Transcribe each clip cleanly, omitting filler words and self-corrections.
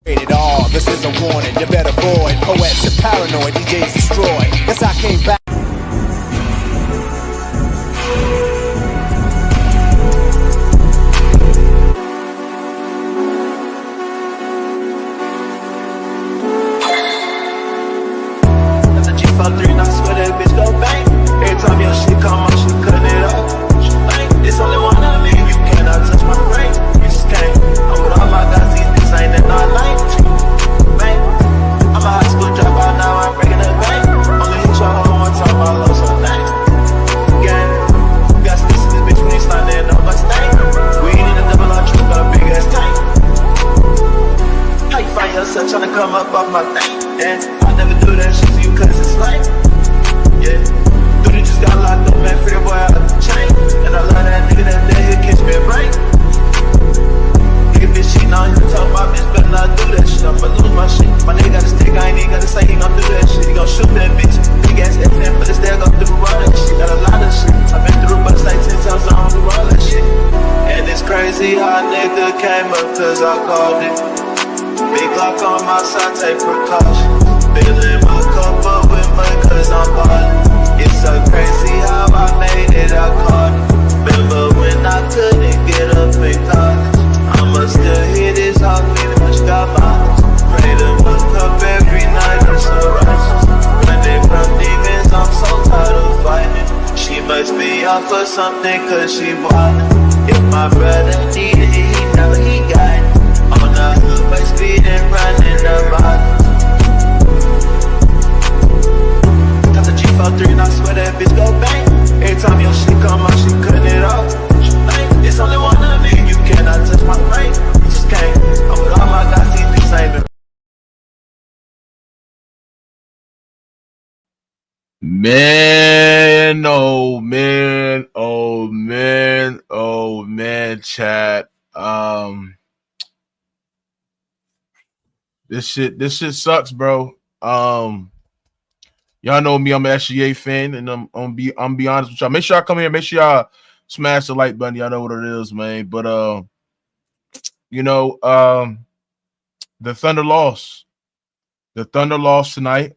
It all, this is a warning, you better avoid. Poets are paranoid, DJs destroy. Yes, I came back. That's a G53 and I swear that bitch go bang. Every time your shit come out, she cutting it up. It's only one of me, you cannot touch my brain. You just can't. I'm with all my guys, these bitches ain't in our lane. Man, I'm a high school dropout, now I'm breaking the bank. Only hit your home one time, I lost some thing. Gang, we got sticks in this bitch, we ain't sliding no Mustang. We ain't in a double R truck, got a big ass tank. How you find yourself trying to come up off my thing? And I never do that shit to you cause it's like, yeah. Dude, just got locked up, man, free the boy out the chain. And I love that nigga that day, he'll catch me a break. Nigga bitch cheating on him, tell my bitch better not do that shit. I'ma lose my shit. My nigga got a stick, I ain't even gotta say he gon' do that shit. He gon' shoot that bitch. Big ass FM, but it's still gon' do all that shit. Got a lot of shit. I've been through but it's like 10 times I don't do all that shit. And it's crazy how a nigga came up cause I called it. Big lock on my side, take precautions. Filling my cup up with mud cause I'm ballin'. It's so crazy how I made it, I caught it. Remember when I couldn't get up in college? I'ma still hit this hard, meaning much got mileage. Pray to look up every night, I'm so righteous. Running from demons, I'm so tired of fighting. She must be off for something cause she wildin'. If my brother need it, he know he got it. On the hood, by speed and running the bottom. Got the G53 and I swear that bitch go bang. Every time your shit come out, she cutting it off. It's only one of me, you cannot touch my brain. You just can't. I'm with all my guys, these bitches ain't been. Man, oh man, oh man, oh man, chat. This shit sucks, bro. Y'all know me, I'm an SGA fan, and I'm be honest with y'all. Make sure y'all come here, make sure y'all smash the like button. Y'all know what it is, man. But the Thunder lost. The Thunder lost tonight.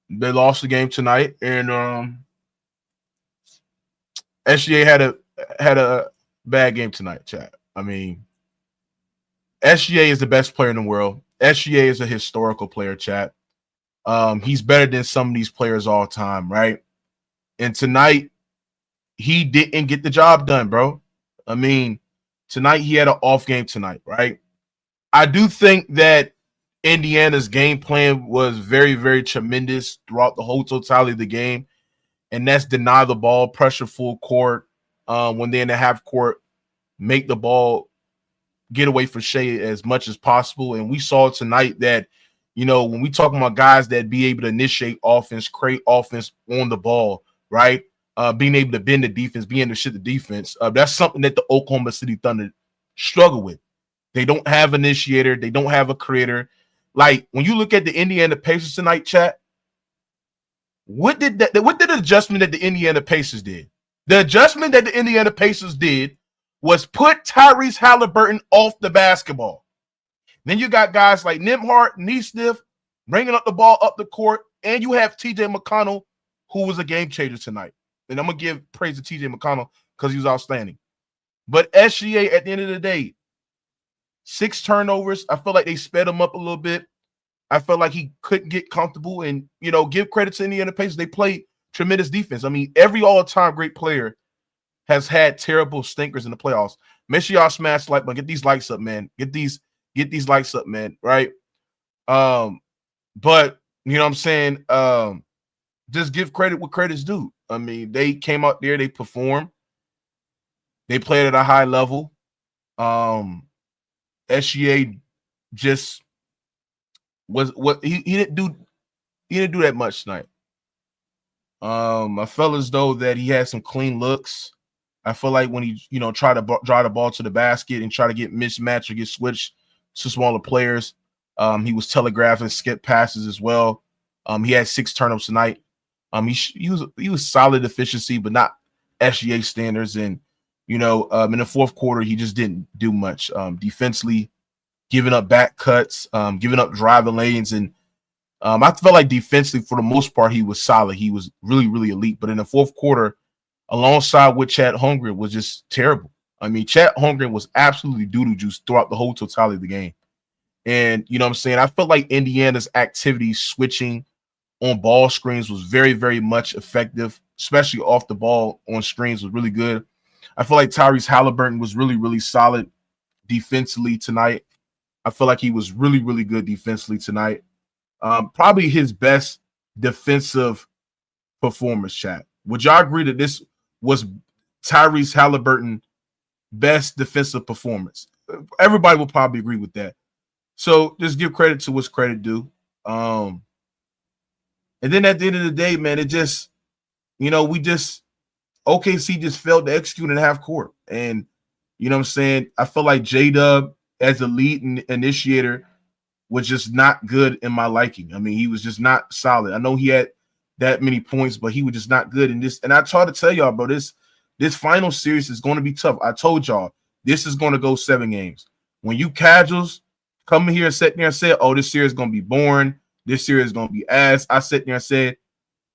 They lost the game tonight, and SGA had a bad game tonight, chat. I mean, SGA is the best player in the world. SGA is a historical player, chat. He's better than some of these players all time, right? And tonight, he didn't get the job done, bro. I mean, tonight he had an off game tonight, right? I do think that Indiana's game plan was very, very tremendous throughout the whole totality of the game, and that's deny the ball, pressure full court. When they're in the half court, make the ball get away from Shea as much as possible. And we saw tonight that, when we talk about guys that be able to initiate offense, create offense on the ball, right? Being able to bend the defense, being able to shit the defense, that's something that the Oklahoma City Thunder struggle with. They don't have an initiator. They don't have a creator. Like, when you look at the Indiana Pacers tonight, chat, what did the adjustment that the Indiana Pacers did? The adjustment that the Indiana Pacers did was put Tyrese Haliburton off the basketball. Then you got guys like Nembhard, Nesmith bringing up the ball up the court, and you have TJ McConnell, who was a game changer tonight. And I'm going to give praise to TJ McConnell because he was outstanding. But SGA, at the end of the day, 6 turnovers. I feel like they sped him up a little bit. I felt like he couldn't get comfortable. And, give credit to Indiana Pacers. They played tremendous defense. I mean, every all-time great player has had terrible stinkers in the playoffs. Make sure y'all smash the like button. Get these likes up, man. Get these likes up, man. Right? But, you know what I'm saying? Just give credit what credit's due. I mean, they came out there. They performed. They played at a high level. SGA just was what he didn't do that much tonight. I felt as though that he had some clean looks. I feel like when he tried to drive the ball to the basket and try to get mismatched or get switched to smaller players, he was telegraphing skip passes as well. He had 6 turnovers tonight. He was solid efficiency, but not SGA standards. And in the fourth quarter, he just didn't do much defensively. giving up back cuts, giving up driving lanes. And I felt like defensively, for the most part, he was solid. He was really, really elite. But in the fourth quarter, alongside with Chet Holmgren, was just terrible. I mean, Chet Holmgren was absolutely doo-doo juice throughout the whole totality of the game. And, you know what I'm saying? I felt like Indiana's activity switching on ball screens was very, very much effective, especially off the ball on screens was really good. I feel like Tyrese Haliburton was really, really solid defensively tonight. I feel like he was really, really good defensively tonight. Probably his best defensive performance, chat. Would y'all agree that this was Tyrese Haliburton best defensive performance? Everybody will probably agree with that. So just give credit to what's credit due. And then at the end of the day, man, it just, OKC just failed to execute in half court. And, you know what I'm saying? I feel like J-Dub as a lead initiator was just not good in my liking. I mean, he was just not solid. I know he had that many points, but he was just not good in this. And I tried to tell y'all, bro, this final series is going to be tough. I told y'all, this is going to go 7 games. When you casuals come here and sit there and say, oh, this series is going to be boring. This series is going to be ass. I sat there and said,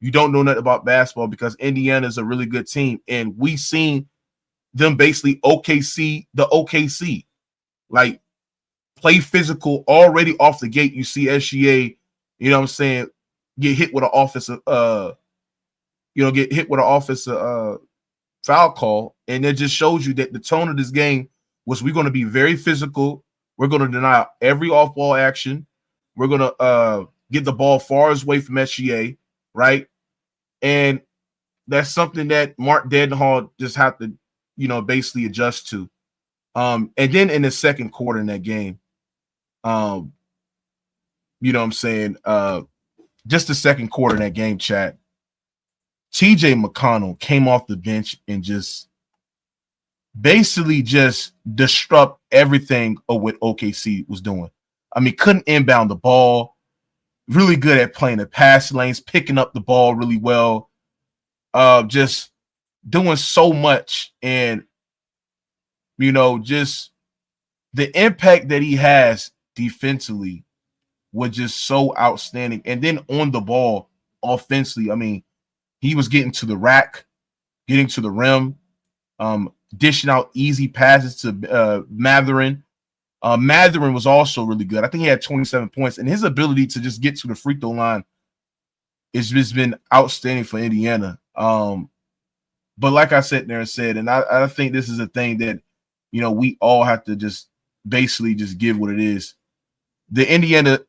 you don't know nothing about basketball because Indiana is a really good team. And we seen them basically the OKC. Like, play physical already off the gate. You see SGA, you know what I'm saying, get hit with an offensive, foul call. And it just shows you that the tone of this game was we're going to be very physical. We're going to deny every off-ball action. We're going to get the ball far away from SGA, right? And that's something that Mark Dedenhall just have to, basically adjust to. And then in the second quarter in that game, you know what I'm saying, just the second quarter in that game, chat, TJ McConnell came off the bench and just basically just disrupt everything of what OKC was doing. I mean, couldn't inbound the ball, really good at playing the pass lanes, picking up the ball really well, just doing so much. And, just the impact that he has defensively was just so outstanding. And then on the ball, offensively, I mean, he was getting to the rack, getting to the rim, dishing out easy passes to Matherin. Matherin was also really good. I think he had 27 points, and his ability to just get to the free throw line has just been outstanding for Indiana. But like I sat there and said, and I think this is a thing that, we all have to just basically just give what it is. The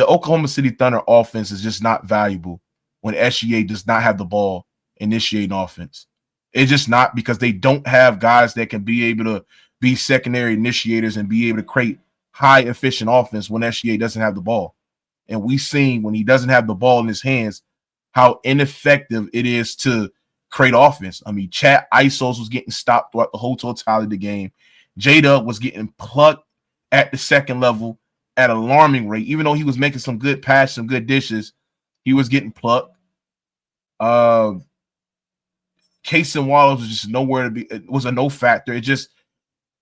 Oklahoma City Thunder offense is just not valuable when SGA does not have the ball initiating offense. It's just not, because they don't have guys that can be able to be secondary initiators and be able to create high efficient offense when SGA doesn't have the ball. And we've seen when he doesn't have the ball in his hands, how ineffective it is to create offense. I mean, Chat ISOs was getting stopped throughout the whole totality of the game. J-Dub was getting plucked at the second level at an alarming rate. Even though he was making some good passes, some good dishes, he was getting plucked. Case and Wallace was just nowhere to be. It was a no factor. It just,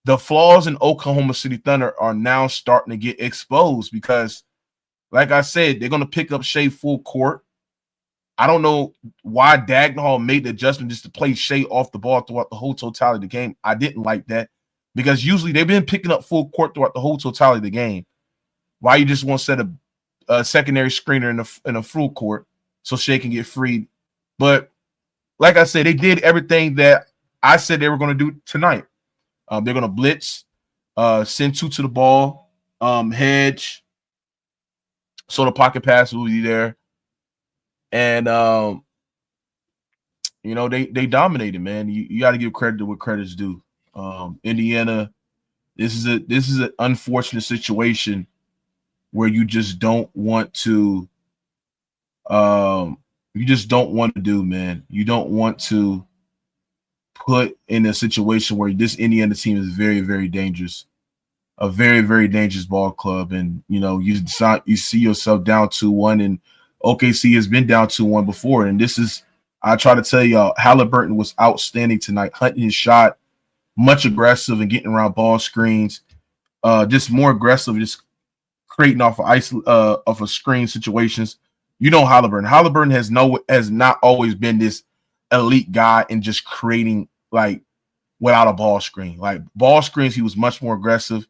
the flaws in Oklahoma City Thunder are now starting to get exposed because, like I said, they're going to pick up Shea full court. I don't know why Dagnall made the adjustment just to play Shea off the ball throughout the whole totality of the game. I didn't like that because usually they've been picking up full court throughout the whole totality of the game. Why you just want to set a secondary screener in a full court so Shea can get freed? But like I said, they did everything that I said they were going to do tonight. They're going to blitz, send two to the ball, hedge, so the pocket pass will be there. And, they dominated, man. You got to give credit to what credit's due. Indiana, this is an unfortunate situation where you just don't want to do, man. You don't want to put in a situation where this Indiana team is very, very dangerous, a very, very dangerous ball club. And, you see yourself down 2-1, and OKC has been down 2-1 before. And I try to tell y'all, Haliburton was outstanding tonight, hunting his shot, much aggressive and getting around ball screens. just more aggressive, just creating off of screen situations. You know, Haliburton has not always been this elite guy in just creating like without a ball screen. Like ball screens, he was much more aggressive.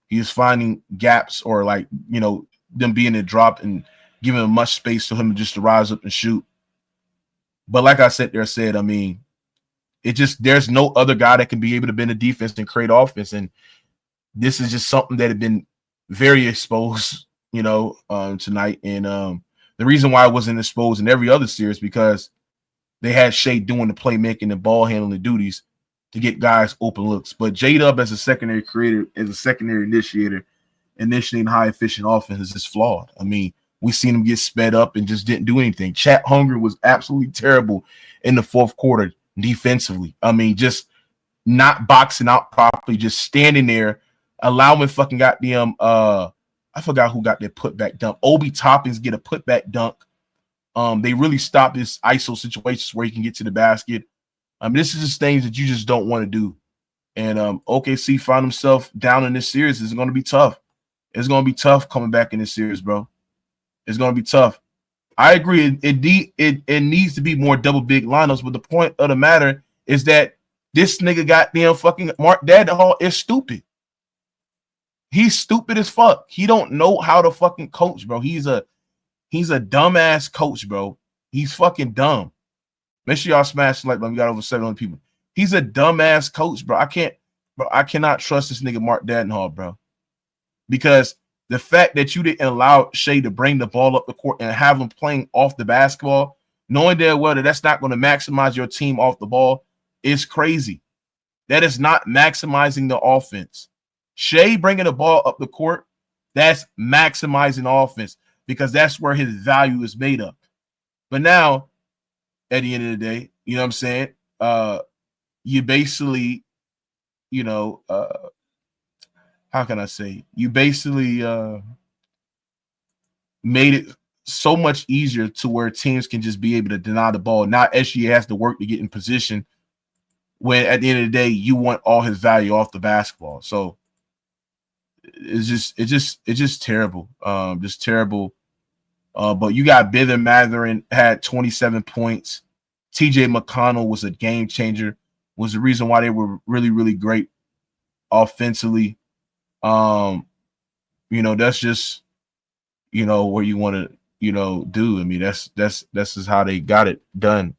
He was finding gaps or like, you know, them being a drop and giving him much space for him just to rise up and shoot. But like I said, I mean, it just there's no other guy that can be able to bend the defense and create offense. And this is just something that had been very exposed, you know, tonight. And the reason why it wasn't exposed in every other series because they had Shea doing the playmaking and ball handling duties to get guys open looks. But J-Dub as a secondary creator, as a secondary initiator, initiating high efficient offense is flawed. I mean, we seen him get sped up and just didn't do anything. Chat Hunger was absolutely terrible in the fourth quarter defensively. I mean, just not boxing out properly, just standing there, allowing fucking goddamn I forgot who got their putback dunk. Obi Toppins get a putback dunk. They really stopped this ISO situations where he can get to the basket. This is just things that you just don't want to do. And OKC found himself down in this series. It's going to be tough. It's going to be tough coming back in this series, bro. It's going to be tough. I agree. It needs to be more double big lineups. But the point of the matter is that this nigga goddamn fucking Mark Dadenhall is stupid. He's stupid as fuck. He don't know how to fucking coach, bro. He's a dumbass coach, bro. He's fucking dumb. Make sure y'all smash the like button. We got over 700 people. He's a dumbass coach, bro. I cannot trust this nigga Mark Dadenhall, bro. Because the fact that you didn't allow Shea to bring the ball up the court and have him playing off the basketball, knowing damn well that that's not going to maximize your team off the ball, is crazy. That is not maximizing the offense. Shea bringing the ball up the court, that's maximizing offense because that's where his value is made up. But now, at the end of the day, you know what I'm saying? You basically, you know, how can I say? You basically made it so much easier to where teams can just be able to deny the ball. Now SGA has to work to get in position when at the end of the day, you want all his value off the basketball. So it's just terrible. Just terrible. But you got Bithern Mathurin had 27 points. TJ McConnell was a game changer, was the reason why they were really, really great offensively. You know, that's just, you know, where you want to, you know, do. I mean, that's just how they got it done.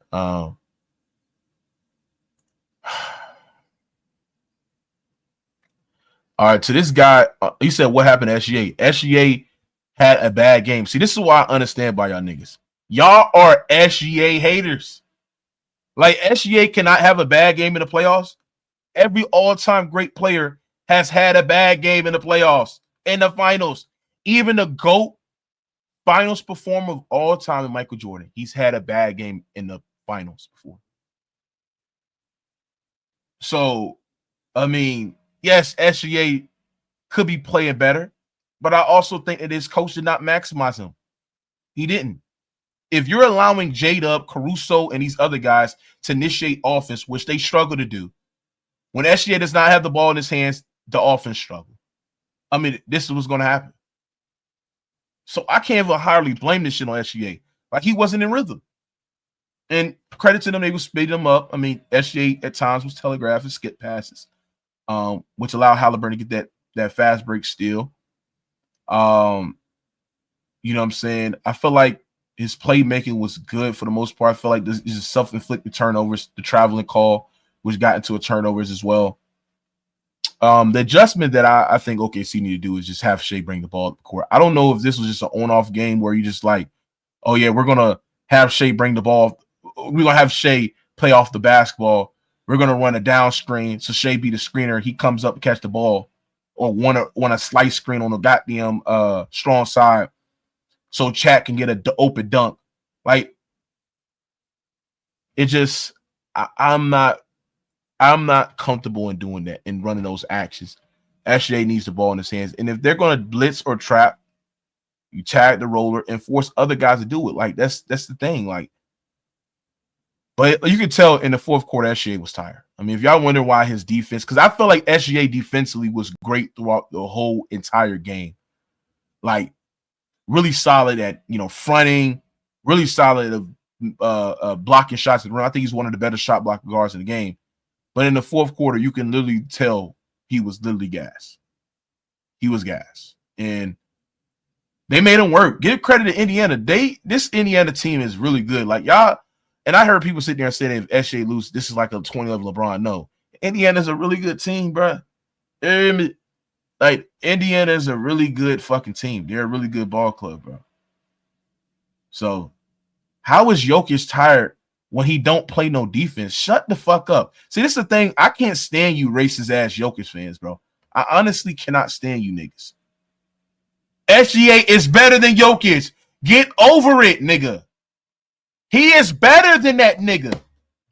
All right, to this guy, he said, what happened to SGA? SGA had a bad game. See, this is why I understand by y'all niggas. Y'all are SGA haters. Like, SGA cannot have a bad game in the playoffs. Every all-time great player has had a bad game in the playoffs, in the finals. Even the GOAT finals performer of all time, Michael Jordan, he's had a bad game in the finals before. So, I mean, yes, SGA could be playing better, but I also think that his coach did not maximize him. He didn't. If you're allowing J-Dub, Caruso, and these other guys to initiate offense, which they struggle to do, when SGA does not have the ball in his hands, the offense struggle. I mean, this is what's going to happen. So I can't even hardly blame this shit on SGA. Like, he wasn't in rhythm. And credit to them, they were speeding him up. I mean, SGA at times was telegraphing skip passes, which allowed Haliburton to get that fast break steal. You know what I'm saying? I feel like his playmaking was good for the most part. I feel like this is self-inflicted turnovers, the traveling call, which got into a turnovers as well. The adjustment that I think OKC need to do is just have Shea bring the ball up the court. I don't know if this was just an on-off game where you just like, oh yeah, we're gonna have Shea bring the ball. We're gonna have Shea play off the basketball. We're gonna run a down screen, so Shea be the screener. He comes up and catch the ball, or want a slice screen on the goddamn strong side, so Chat can get an open dunk. Like, it just, I'm not comfortable in doing that and running those actions. SGA needs the ball in his hands. And if they're going to blitz or trap, you tag the roller and force other guys to do it. Like, that's the thing. Like, but you can tell in the fourth quarter, SGA was tired. I mean, if y'all wonder why his defense, because I feel like SGA defensively was great throughout the whole entire game. Like, really solid at, fronting, really solid of blocking shots at the rim. I think he's one of the better shot blocking guards in the game. But in the fourth quarter, you can literally tell he was literally gas. He was gas. And they made him work. Give credit to Indiana. This Indiana team is really good. Like, y'all, and I heard people sit there and say that if SGA loses, this is like a 2011 LeBron. No. Indiana's a really good team, bro. Like, Indiana is a really good fucking team. They're a really good ball club, bro. So, how is Jokic tired when he don't play no defense? Shut the fuck up. See, this is the thing. I can't stand you racist ass Jokic fans, bro. I honestly cannot stand you niggas. SGA is better than Jokic. Get over it, nigga. He is better than that nigga.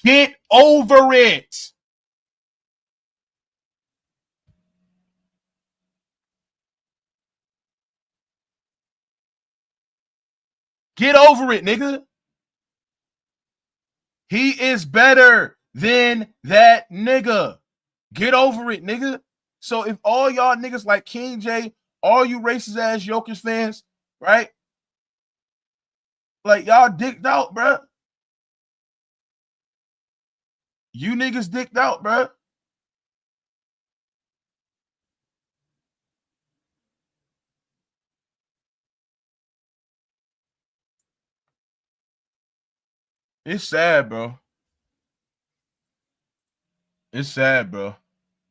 Get over it. Get over it, nigga. He is better than that nigga. Get over it, nigga. So if all y'all niggas like King J, all you racist ass Jokic fans, right? Like, y'all dicked out, bro. You niggas dicked out, bro. It's sad, bro. It's sad, bro.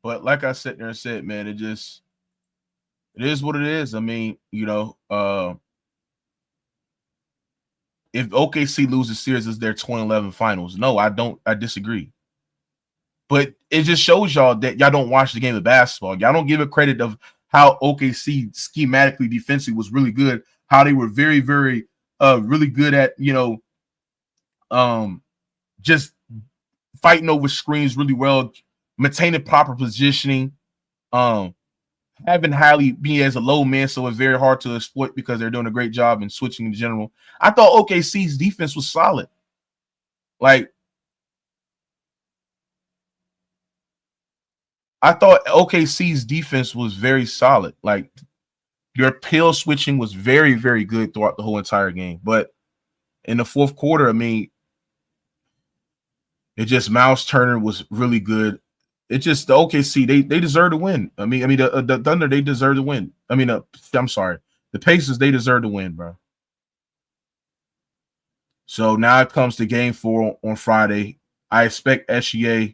But like I sat there and said, man, it is what it is. I mean, if OKC loses series, it's their 2011 finals. No, I don't. I disagree. But it just shows y'all that y'all don't watch the game of basketball. Y'all don't give it credit of how OKC schematically defensively was really good. How they were very, very, really good at just fighting over screens really well, maintaining proper positioning, having Hallie be as a low man, so it's very hard to exploit because they're doing a great job in switching in general. I thought OKC's defense was solid. Like, I thought OKC's defense was very solid. Like, your pill switching was very, very good throughout the whole entire game. But in the fourth quarter, I mean, it just Miles Turner was really good. It just the OKC they deserve to win. I mean the Thunder, they deserve to win. I mean I'm sorry, the Pacers, they deserve to win, bro. So now it comes to Game 4 on Friday. I expect SGA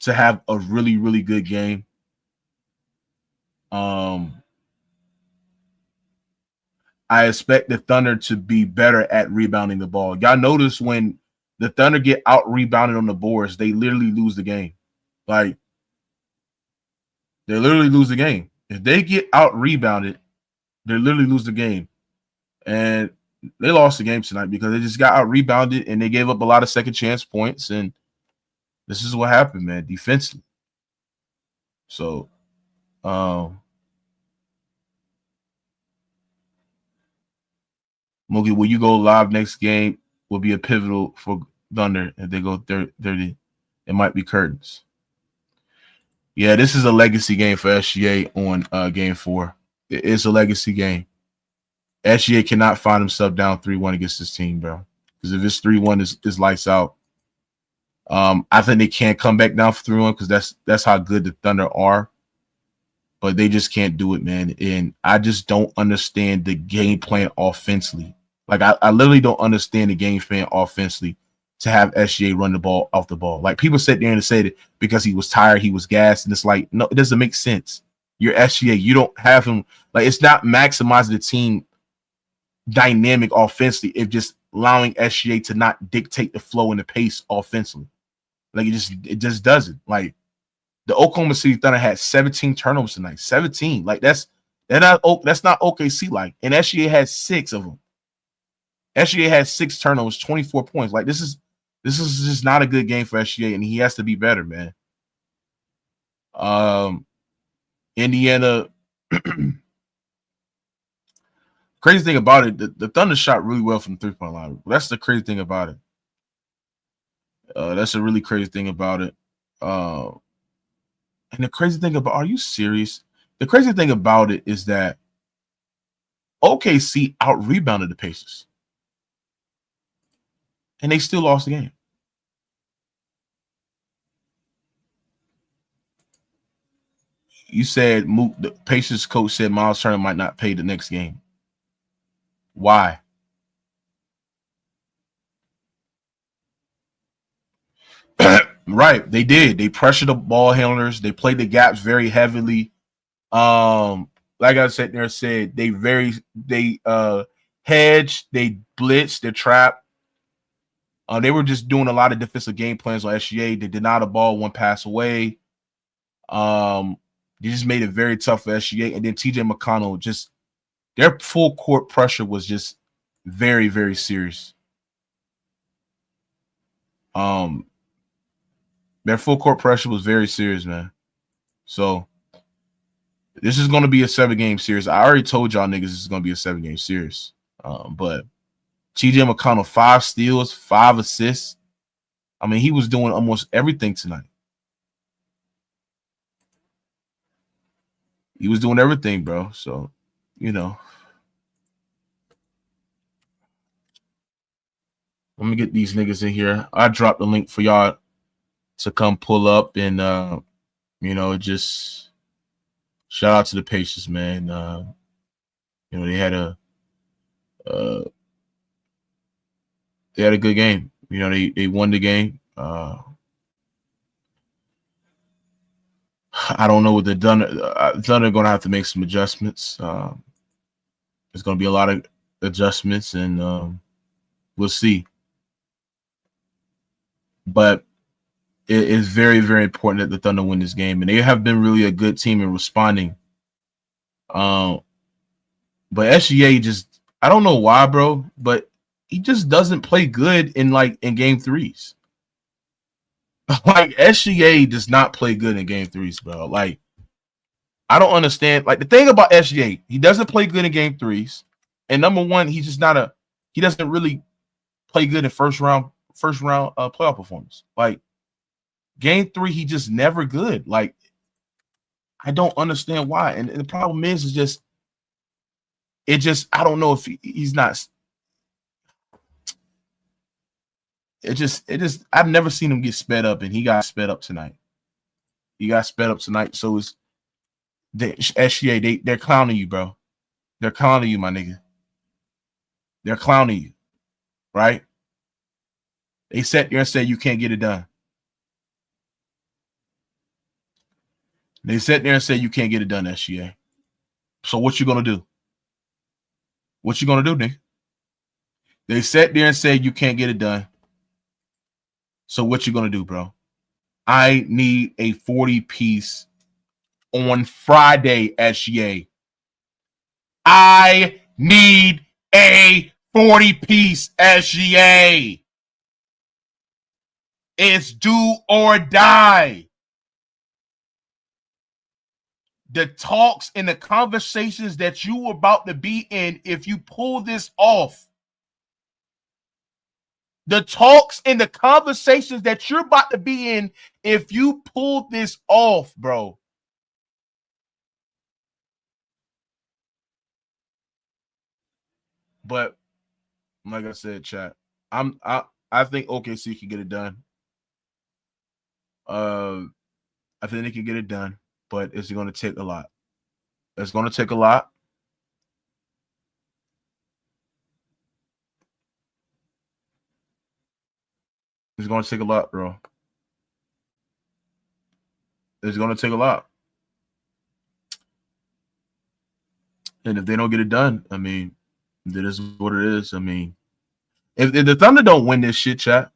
to have a really, really good game. I expect the Thunder to be better at rebounding the ball. Y'all notice when the Thunder get out rebounded on the boards, they literally lose the game. Like, they literally lose the game. If they get out rebounded, they literally lose the game. And they lost the game tonight because they just got out rebounded and they gave up a lot of second chance points. And this is what happened, man, defensively. So, Moogie, will you go live next game? Will be a pivotal for Thunder if they go 30. It might be curtains. Yeah, this is a legacy game for SGA on Game 4. It's a legacy game. SGA cannot find himself down 3-1 against this team, bro. Because if it's 3-1, it's lights out. I think they can't come back down for 3-1 because that's how good the Thunder are. But they just can't do it, man. And I just don't understand the game plan offensively. Like, I literally don't understand the game plan offensively to have SGA run the ball off the ball. Like, people sit there and say that because he was tired, he was gassed. And it's like, no, it doesn't make sense. You're SGA. You don't have him. Like, it's not maximizing the team dynamic offensively if just allowing SGA to not dictate the flow and the pace offensively. Like, it just doesn't. Like, the Oklahoma City Thunder had 17 turnovers tonight. 17. Like, that's not OKC like. And SGA had 6 of them. SGA had 6 turnovers, 24 points. Like, this is just not a good game for SGA, and he has to be better, man. Indiana. Crazy thing about it, the Thunder shot really well from the 3-point line. That's the crazy thing about it. That's a really crazy thing about it. And the crazy thing about, are you serious? The crazy thing about it is that OKC out rebounded the Pacers, and they still lost the game. You said Mook, the Pacers coach said Miles Turner might not play the next game. Why? Right, they did. They pressured the ball handlers. They played the gaps very heavily. Like I said, they hedged, they blitzed, they trapped. They were just doing a lot of defensive game plans on SGA. They denied the ball one pass away. They just made it very tough for SGA. And then TJ McConnell, just their full court pressure was just very, very serious. Their full court pressure was very serious, man. So this is going to be a 7-game series. I already told y'all niggas this is going to be a 7-game series. But TJ McConnell, 5 steals, 5 assists. I mean, he was doing almost everything tonight. He was doing everything, bro. So, you know. Let me get these niggas in here. I dropped the link for y'all to come pull up and, just shout out to the Pacers, man. They had a good game. They won the game. I don't know what the Thunder are going to have to make some adjustments. There's going to be a lot of adjustments, and we'll see. But it is very, very important that the Thunder win this game, and they have been really a good team in responding. But SGA just, I don't know why, bro, but he just doesn't play good in game threes. Like, SGA does not play good in game threes, bro. Like, I don't understand. Like, the thing about SGA, he doesn't play good in game threes. And number one, he's just not he doesn't really play good in first round playoff performance. Like, game 3, he just never good. Like, I don't understand why. And the problem is I don't know if he's not. I've never seen him get sped up, and he got sped up tonight. So it's SGA, they're clowning you, bro. They're clowning you, my nigga. They're clowning you, right? They sat there and said you can't get it done. They sat there and said you can't get it done, SGA. So what you gonna do? What you gonna do, nigga? They sat there and said you can't get it done. So what you gonna do, bro? I need a 40-piece on Friday, SGA. I need a 40-piece, SGA. It's do or die. The talks and the conversations that you were about to be in, if you pull this off, the talks and the conversations that you're about to be in, if you pull this off, bro. But like I said, chat, I think OKC can get it done. I think they can get it done, but it's going to take a lot. It's going to take a lot. It's going to take a lot, bro. It's going to take a lot. And if they don't get it done, I mean, that is what it is. I mean, if the Thunder don't win this shit, chat,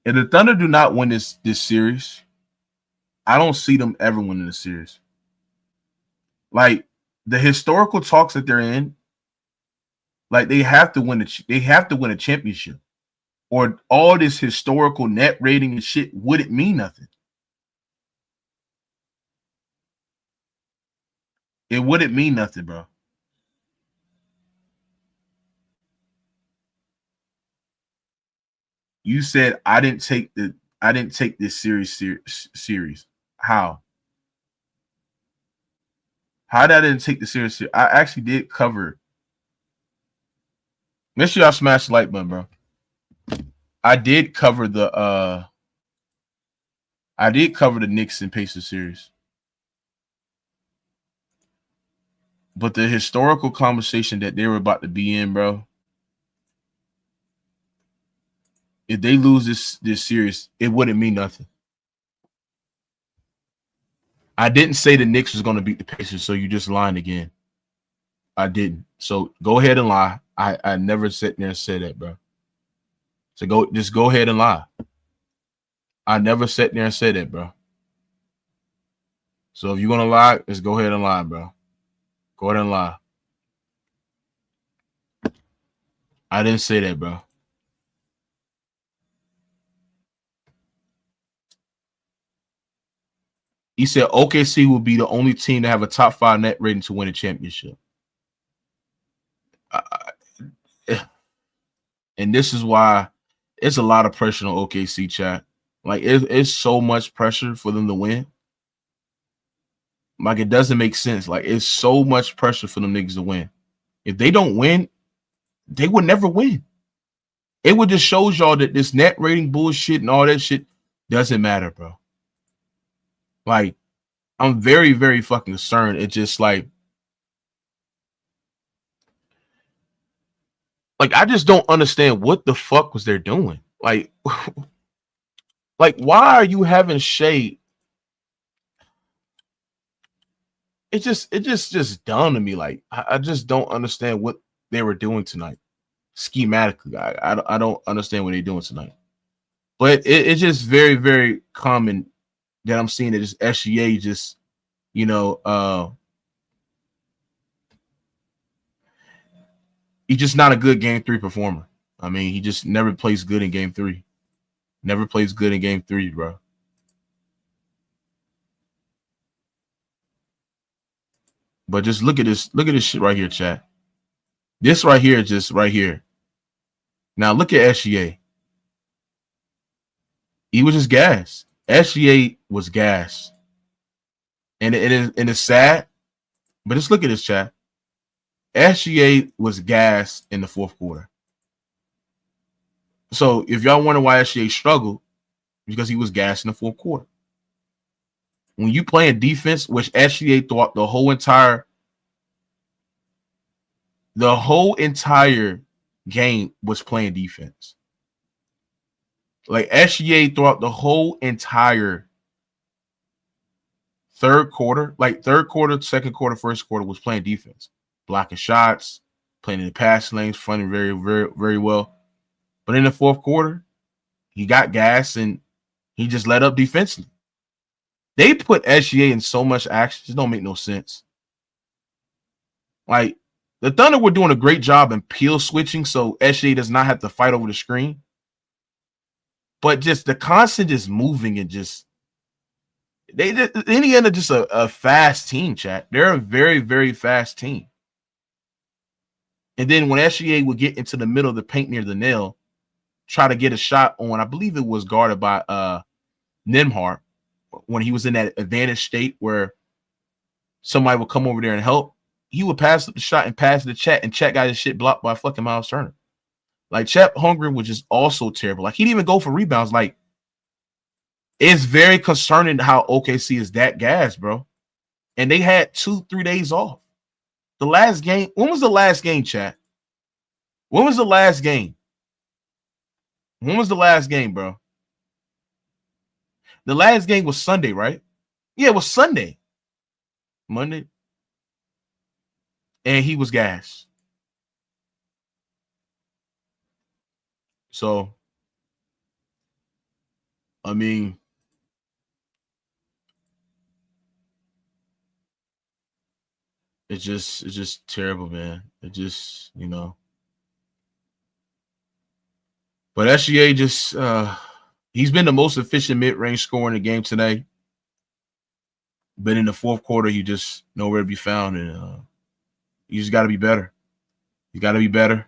if the Thunder do not win this series, I don't see them ever winning the series. Like, the historical talks that they're in, like, they have to win a championship, or all this historical net rating and shit wouldn't mean nothing. It wouldn't mean nothing, bro. You said I didn't take this series. How? How did I didn't take the series? I actually did cover. Make sure y'all smash the like button, bro. I did cover the Knicks and Pacers series. But the historical conversation that they were about to be in, bro. If they lose this series, it wouldn't mean nothing. I didn't say the Knicks was going to beat the Pacers, so you just lying again. I didn't. So go ahead and lie. I never sat there and said that, bro. So go ahead and lie. I never sat there and said that, bro. So if you're gonna lie, just go ahead and lie, bro. Go ahead and lie. I didn't say that, bro. He said OKC will be the only team to have a top 5 net rating to win a championship. And this is why it's a lot of pressure on OKC, chat. Like, it's so much pressure for them to win. Like, it doesn't make sense. Like, it's so much pressure for them niggas to win. If they don't win, they would never win. It would just show y'all that this net rating bullshit and all that shit doesn't matter, bro. Like, I'm very, very fucking concerned. It's just like I just don't understand what the fuck was they doing. Like, why are you having Shea? It just dumb to me. Like, I just don't understand what they were doing tonight. Schematically, I don't understand what they're doing tonight. But it's just very, very common that I'm seeing that just SGA just, he's just not a good game 3 performer. I mean, he just never plays good in game 3. Never plays good in game 3, bro. But just look at this shit right here, chat. This right here, just right here. Now look at SGA. He was just gas. SGA was gas. And it's sad, but just look at this, chat. SGA was gas in the fourth quarter. So if y'all wonder why SGA struggled, because he was gas in the fourth quarter. When you play in defense, which SGA thought the whole entire game was playing defense. Like, SGA throughout the whole entire third quarter, second quarter, first quarter, was playing defense, blocking shots, playing in the pass lanes, fronting very, very, very well. But in the fourth quarter, he got gas and he just let up defensively. They put SGA in so much action, it don't make no sense. Like, the Thunder were doing a great job in peel switching, so SGA does not have to fight over the screen. But just the constant just moving and just Indiana just a fast team, chat. They're a very, very fast team. And then when SGA would get into the middle of the paint near the nail, try to get a shot on, I believe it was guarded by Nembhard, when he was in that advantage state where somebody would come over there and help, he would pass up the shot and pass it to Chet, and Chet got his shit blocked by fucking Miles Turner. Like, Chet Holmgren was just also terrible. Like, he didn't even go for rebounds. Like, it's very concerning how OKC is that gas, bro. And they had 2-3 days off. The last game, when was the last game, chat? When was the last game? When was the last game, bro? The last game was Sunday, right? Yeah, it was Sunday. Monday. And he was gas. So, I mean, it's just terrible, man. It just, But SGA just he's been the most efficient mid-range scorer in the game today. But in the fourth quarter, he just nowhere to be found, and you just got to be better. You got to be better.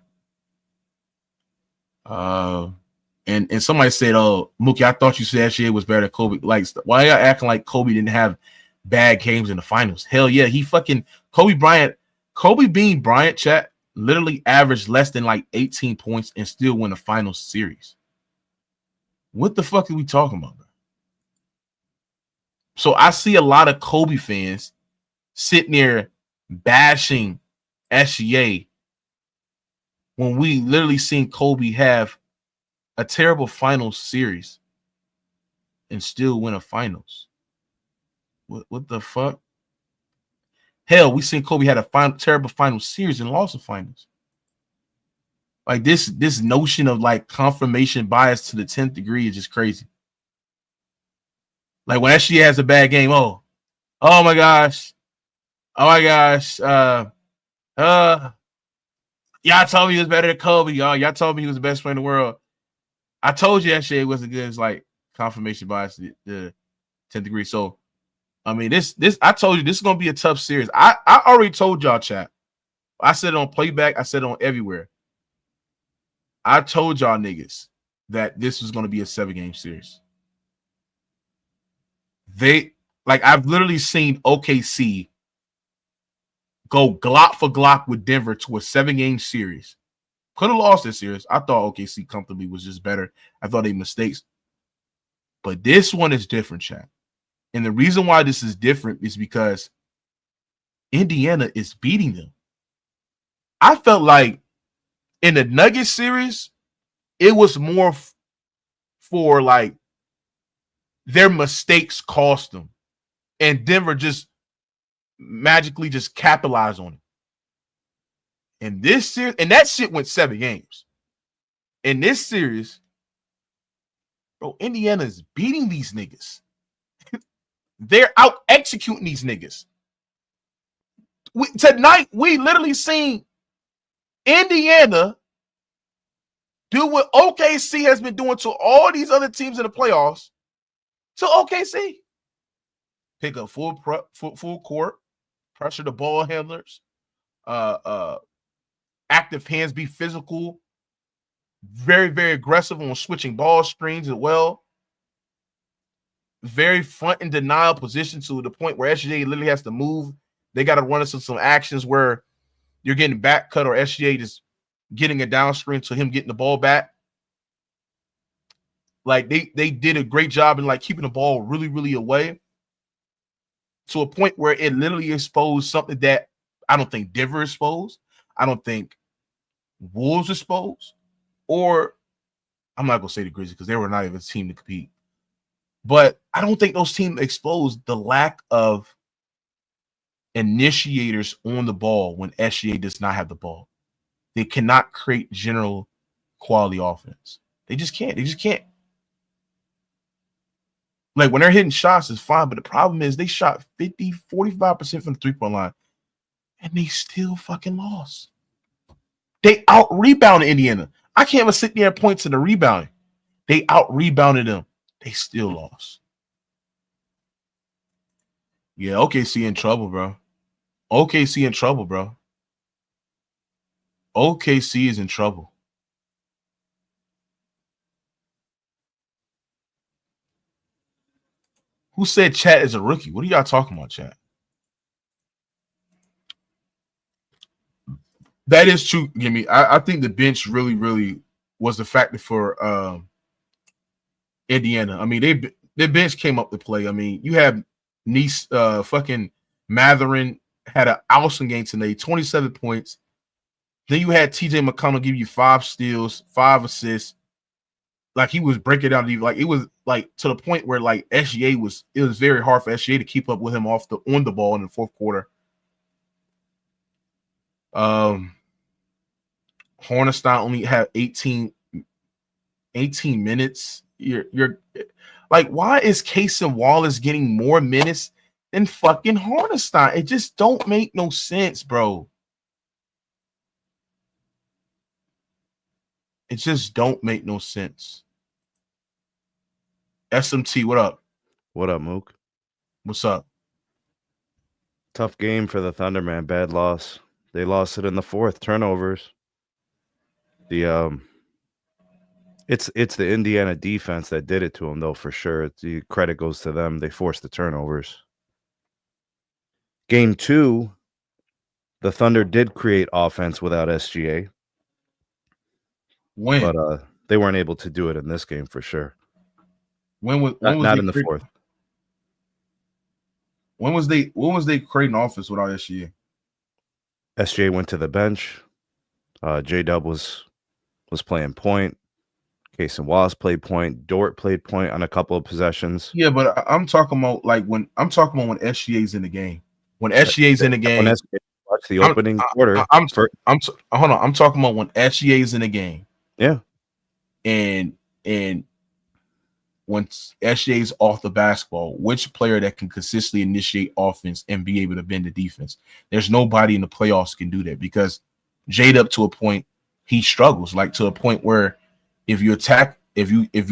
And And somebody said, "Oh, Mookie, I thought you said SGA was better than Kobe." Like, why y'all acting like Kobe didn't have bad games in the finals? Hell yeah, he fucking Kobe Bean Bryant, chat, literally averaged less than like 18 points and still win a finals series. What the fuck are we talking about, bro? So I see a lot of Kobe fans sitting there bashing SGA when we literally seen Kobe have a terrible finals series and still win a finals. What the fuck? Hell, we seen Kobe had a terrible final series and lost the finals. Like this notion of like confirmation bias to the 10th degree is just crazy. Like when SGA has a bad game, oh my gosh, y'all told me he was better than Kobe, y'all told me he was the best player in the world. I told you SGA wasn't good. It's like confirmation bias to the 10th degree. So, I mean, this I told you this is gonna be a tough series. I already told y'all, chat. I said it on playback. I said it on everywhere. I told y'all niggas that this was gonna be a 7-game series. I've literally seen OKC go Glock for Glock with Denver to a 7-game series. Could have lost this series. I thought OKC comfortably was just better. I thought they made mistakes. But this one is different, chat. And the reason why this is different is because Indiana is beating them. I felt like in the Nuggets series, it was more for like their mistakes cost them. And Denver just magically just capitalized on it. In this series, and that shit went 7 games. In this series, bro, Indiana is beating these niggas. They're out executing these niggas. Tonight, we literally seen Indiana do what OKC has been doing to all these other teams in the playoffs to OKC. Pick up full court, pressure the ball handlers, active hands, be physical, very, very aggressive on switching ball screens as well. Very front and denial position to the point where SGA literally has to move. They got to run into some actions where you're getting back cut or SGA just getting a down screen to him getting the ball back. Like they did a great job in like keeping the ball really, really away to a point where it literally exposed something that I don't think Denver exposed. I don't think Wolves exposed, or I'm not gonna say the Grizzlies because they were not even a team to compete. But I don't think those teams exposed the lack of initiators on the ball when SGA does not have the ball. They cannot create general quality offense. They just can't. They just can't. Like when they're hitting shots, it's fine. But the problem is they shot 45% from the 3-point line and they still fucking lost. They out-rebounded Indiana. I can't even sit there and point to the rebounding. They out-rebounded them. They still lost. Yeah, OKC in trouble, bro. OKC in trouble, bro. OKC is in trouble. Who said Chat is a rookie? What are y'all talking about, Chat? That is true, Gimme. I think the bench really, really was the factor for Indiana. I mean, their bench came up to play. I mean, you have Nice, fucking Matherin had an awesome game today, 27 points. Then you had TJ McConnell give you 5 steals, 5 assists. Like he was breaking down, like it was like to the point where like SGA it was very hard for SGA to keep up with him on the ball in the fourth quarter. Hornstein only had 18 minutes. You're like, why is Casey Wallace getting more minutes than fucking Hornstein? It just don't make no sense, bro. It just don't make no sense. SMT, what up? What up, Mook? What's up? Tough game for the Thunder, man. Bad loss. They lost it in the fourth. Turnovers. The It's the Indiana defense that did it to him, though, for sure. The credit goes to them. They forced the turnovers. Game 2, the Thunder did create offense without SGA, When? but they weren't able to do it in this game for sure. When was Not they in the fourth. When was they creating offense without SGA? SGA went to the bench. J-Dub was playing point. Casey Wallace played point. Dort played point on a couple of possessions. Yeah, but I'm talking about when SGA's in the game. When SGA's in the game, when SGA watched the opening quarter. Hold on. I'm talking about when SGA's in the game. Yeah. And when SGA's off the basketball, which player that can consistently initiate offense and be able to bend the defense? There's nobody in the playoffs can do that because J-Dub, to a point, he struggles, like to a point where if you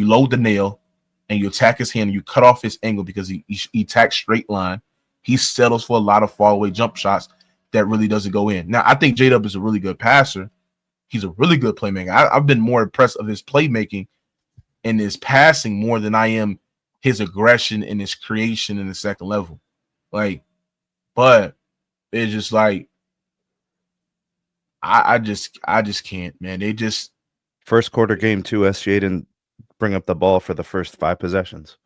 load the nail and you attack his hand and you cut off his angle because he attacks straight line, he settles for a lot of far away jump shots that really doesn't go in. Now, I think J-Dub is a really good passer. He's a really good playmaker. I've been more impressed of his playmaking and his passing more than I am his aggression and his creation in the second level. Like, but it's just like I just can't, man. They just first quarter game 2, SGA didn't bring up the ball for the first 5 possessions.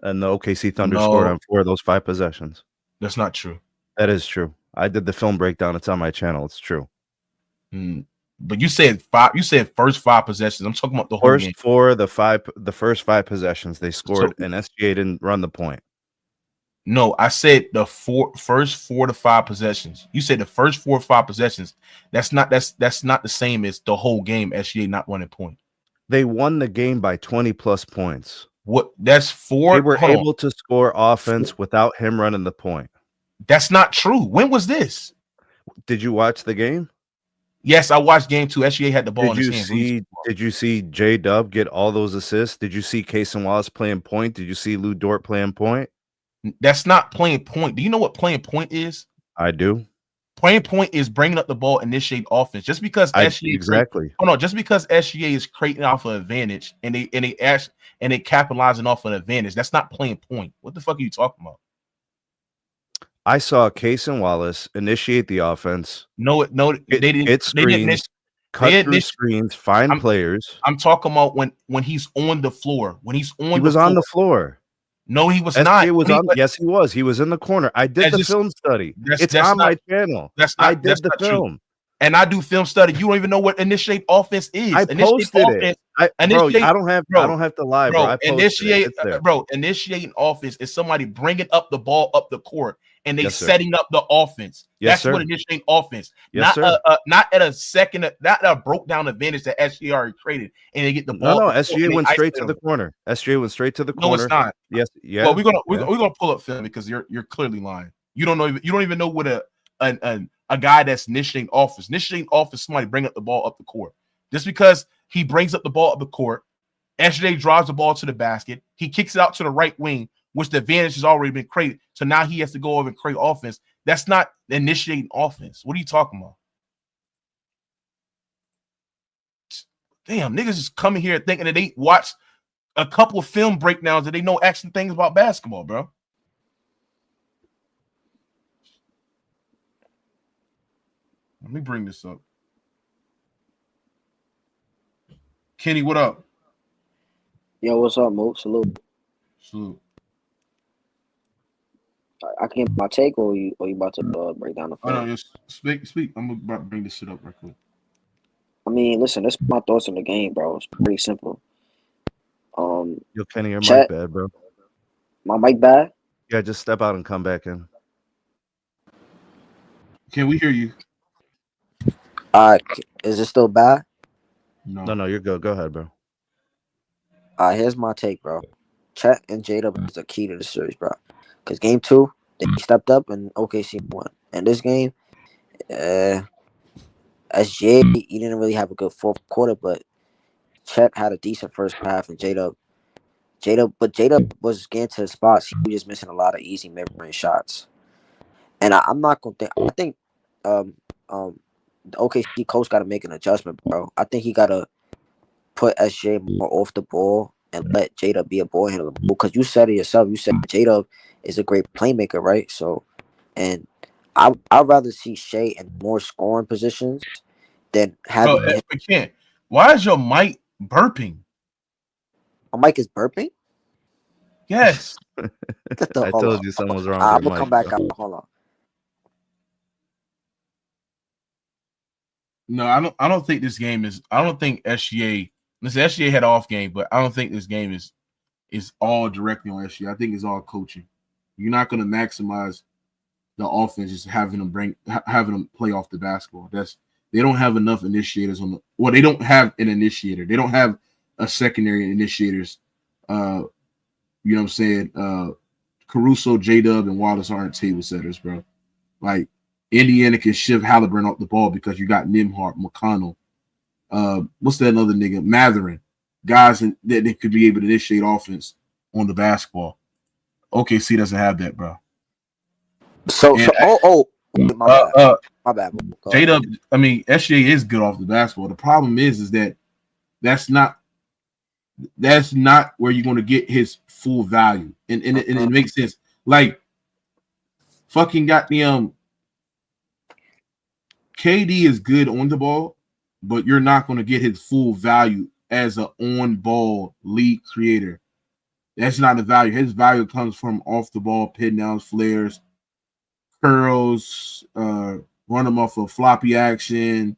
And the OKC Thunder scored on 4 of those 5 possessions. That's not true. That is true. I did the film breakdown. It's on my channel. It's true. But you said 5. You said first 5 possessions. I'm talking about the whole game. The first 5 possessions they scored, and SGA didn't run the point. No, I said the first 4 to 5 possessions. You said the first 4 or 5 possessions. That's not the same as the whole game. SGA not running point. They won the game by 20 plus points. What? That's 4. They were able to score offense without him running the point. That's not true. When was this? Did you watch the game? Yes, I watched game 2. SGA had the ball in his hand. Did you see J-Dub get all those assists? Did you see Casey Wallace playing point? Did you see Lou Dort playing point? That's not playing point. Do you know what playing point is? I do. Playing point is bringing up the ball, initiate offense. Just because SGA just because SGA is creating off an advantage and they capitalizing off an advantage, that's not playing point. What the fuck are you talking about? I saw Casey Wallace initiate the offense. They didn't. Hit screens, cut through screens, find players. I'm talking about when he's on the floor. When he's on, he was on the floor. No, he was not. Yes, he was. He was in the corner. I did the film study. It's on my channel. I did the film. And I do film study. You don't even know what initiate offense is. I posted it. I don't have to lie, bro. Initiating offense is somebody bringing up the ball up the court and they setting up the offense. That's what initiating offense. Not at a second, not a broke down advantage that SGA already created and they get the ball. No, SGA went straight to the corner. SGA went straight to the corner. No, it's not. Yes, yeah. Well, we're gonna pull up film because you're clearly lying. You don't even know what a guy that's initiating offense. Initiating offense, somebody bring up the ball up the court. Just because he brings up the ball up the court, SGA drives the ball to the basket, he kicks it out to the right wing, which the advantage has already been created. So now he has to go over and create offense. That's not initiating offense. What are you talking about? Damn, niggas just coming here thinking that they watched a couple of film breakdowns that they know actual things about basketball, bro. Let me bring this up. Kenny, what up? Yo, what's up, Mo? Salute. I can get my take, or you about to break down the film? No, just speak. I'm about to bring this shit up real quick. I mean, listen, this is my thoughts on the game, bro. It's pretty simple. Yo, Kenny, your mic bad, bro. My mic bad? Yeah, just step out and come back in. Can we hear you? Is it still bad? No, you're good. Go ahead, bro. Here's my take, bro. Chet and J-Dub is the key to the series, bro. Because game 2, they stepped up and OKC won. And this game, SGA, he didn't really have a good fourth quarter, but Chet had a decent first half, and J-Dub was getting to the spots. He was just missing a lot of easy mid-range shots. And I'm not gonna think. I think the OKC coach got to make an adjustment, bro. I think he got to put SJ more off the ball and let J-Dub be a ball handler. Because you said it yourself. You said J-Dub is a great playmaker, right? So, and I'd rather see Shea in more scoring positions than Bro, having him. we can't. Why is your mic burping? My mic is burping. Yes. Get the I hold told on. you something was wrong with I'm your gonna mic. come back Bro. out. Hold on. No, I don't think this game is. I don't think SGA. Listen, SGA had an off game, but I don't think this game is all directly on SGA. I think it's all coaching. You're not going to maximize the offense just having them play off the basketball. They don't have enough initiators on the. Well, they don't have an initiator. They don't have a secondary initiators. You know what I'm saying? Caruso, J-Dub, and Wallace aren't table setters, bro. Like Indiana can shift Haliburton off the ball because you got Nimhart, McConnell. What's that other nigga? Matherin. Guys that could be able to initiate offense on the basketball. OKC doesn't have that, bro. My bad. J-Dub, I mean, SGA is good off the basketball. The problem is that that's not where you're going to get his full value. And it makes sense. Like, fucking goddamn KD is good on the ball, but you're not going to get his full value as an on-ball lead creator. That's not the value. His value comes from off the ball, pin downs, flares, curls, run him off of floppy action,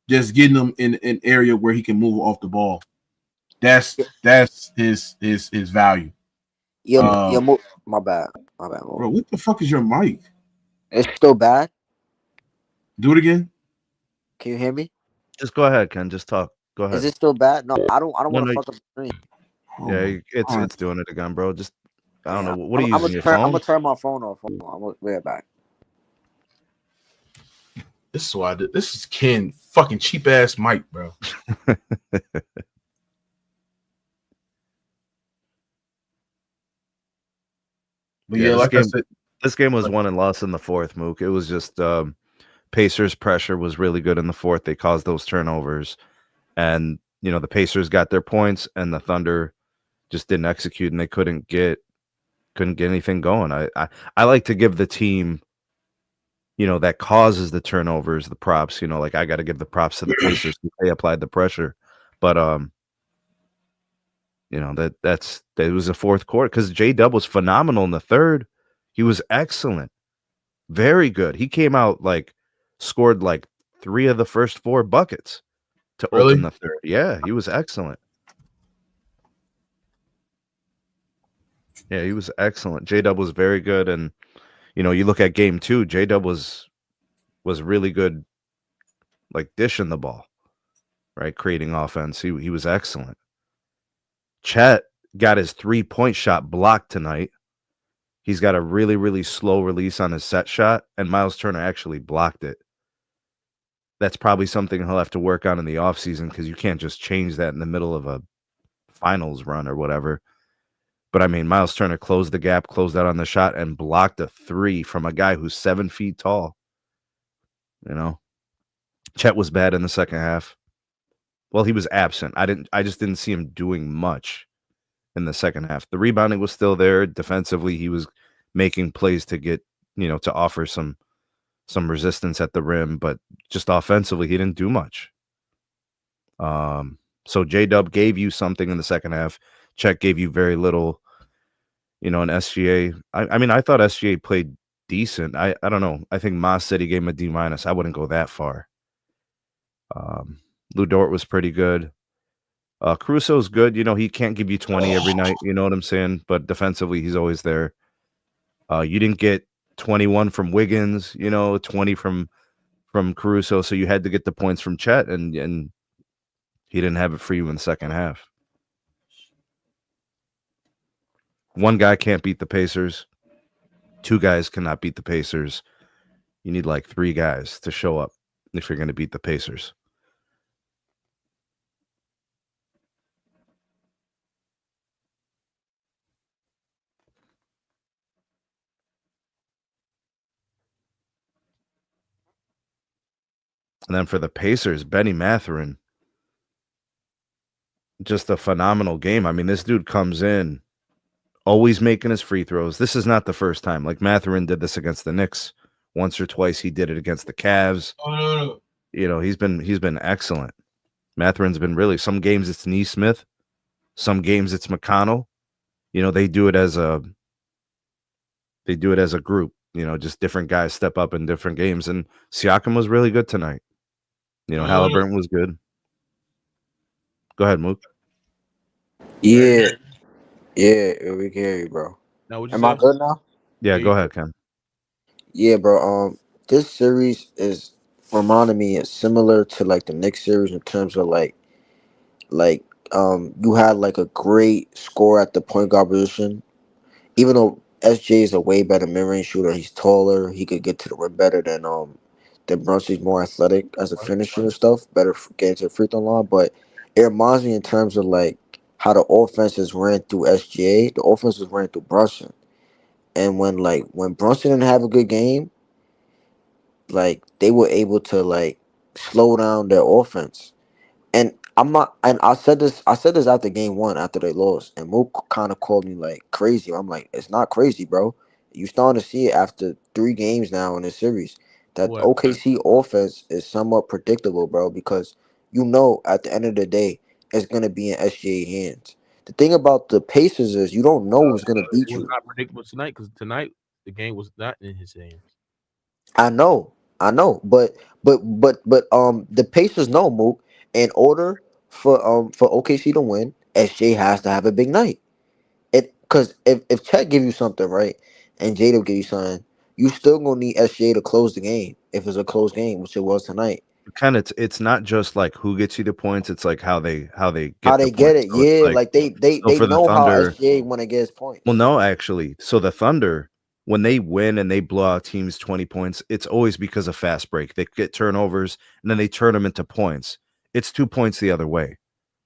just getting him in an area where he can move off the ball. That's his value. My bad. Bro, what the fuck is your mic? It's still bad. Do it again. Can you hear me? Just go ahead, Ken. Just talk. Go ahead. Is it still bad? No, I don't want to fuck up the screen. Yeah, it's doing it again, bro. Just I don't know. What are you using? Your I'm phone? gonna turn my phone off. Hold on. I'm gonna be right back. This is why this is Ken fucking cheap ass mic, bro. But yeah, like I said, this game was won and lost in the fourth, Mook. It was just Pacers pressure was really good in the fourth. They caused those turnovers, and the Pacers got their points, and the Thunder just didn't execute, and they couldn't get anything going. I like to give the team, that causes the turnovers, the props. Like I got to give the props to the Pacers because they applied the pressure, but that was a fourth quarter because J-Dub was phenomenal in the third. He was excellent, very good. He came out scored 3 of the first 4 buckets to open the third. Yeah, he was excellent. Yeah, he was excellent. J-Dub was very good, and you look at game 2, J-Dub was really good, dishing the ball, right, creating offense. He was excellent. Chet got his 3-point shot blocked tonight. He's got a really, really slow release on his set shot, and Miles Turner actually blocked it. That's probably something he'll have to work on in the offseason because you can't just change that in the middle of a finals run or whatever. But, I mean, Miles Turner closed the gap, closed out on the shot, and blocked a 3 from a guy who's 7 feet tall. Chet was bad in the second half. Well, he was absent. I just didn't see him doing much in the second half. The rebounding was still there. Defensively, he was making plays to get, to offer some resistance at the rim, but just offensively, he didn't do much. So J-Dub gave you something in the second half. Chet gave you very little, and SGA. I mean, I thought SGA played decent. I don't know. I think Mas said he gave him a D-. I wouldn't go that far. Lou Dort was pretty good. Caruso's good. He can't give you 20 every night. You know what I'm saying? But defensively, he's always there. You didn't get 21 from Wiggins, 20 from Caruso. So you had to get the points from Chet, and he didn't have it for you in the second half. One guy can't beat the Pacers. 2 guys cannot beat the Pacers. You need 3 guys to show up if you're going to beat the Pacers. And then for the Pacers, Benny Matherin, just a phenomenal game. I mean, this dude comes in always making his free throws. This is not the first time. Like Mathurin did this against the Knicks once or twice. He did it against the Cavs. You know, he's been excellent. Mathurin's been really, some games it's Neesmith, some games it's McConnell. You know, they do it as a group. You know, just different guys step up in different games. And Siakam was really good tonight. You know, Haliburton was good. Go ahead, Mook. Yeah, we can hear you, bro. Now, what you Am say? I good now? Yeah, go ahead, Ken. Yeah, bro. This series is reminding me similar to like the Knicks series in terms of like you had like a great score at the point guard position. Even though SJ is a way better mid-range shooter, he's taller, he could get to the rim better than Brunson's more athletic as a finisher and stuff, better getting to the free throw line. But it reminds me in terms of like how the offenses ran through SGA, the offenses ran through Brunson. And when Brunson didn't have a good game, like they were able to like slow down their offense. And I'm not. And I said this. I said this after game one, after they lost, and Mook kind of called me like crazy. I'm like, it's not crazy, bro. You starting to see it after 3 games now in this series that What? OKC offense is somewhat predictable, bro. Because you know at the end of the day, it's gonna be in SGA hands. The thing about the Pacers is you don't know who's gonna It beat was you. not predictable tonight because tonight the game was not in his hands. I know, but the Pacers know, Mook. In order for OKC to win, SJ has to have a big night. It because if Chet give you something right, and Jada give you something, you still gonna need SJ to close the game if it's a close game, which it was tonight. Kind of, it's not just like who gets you the points, it's like how they How get the they get points. it? So it's Yeah, like, like they they so they for the know how Thunder, SJ want to get his well, points. no, actually. So the Thunder, when they win and they blow out teams 20 points, it's always because of fast break. They get turnovers and then they turn them into points. It's 2 points the other way.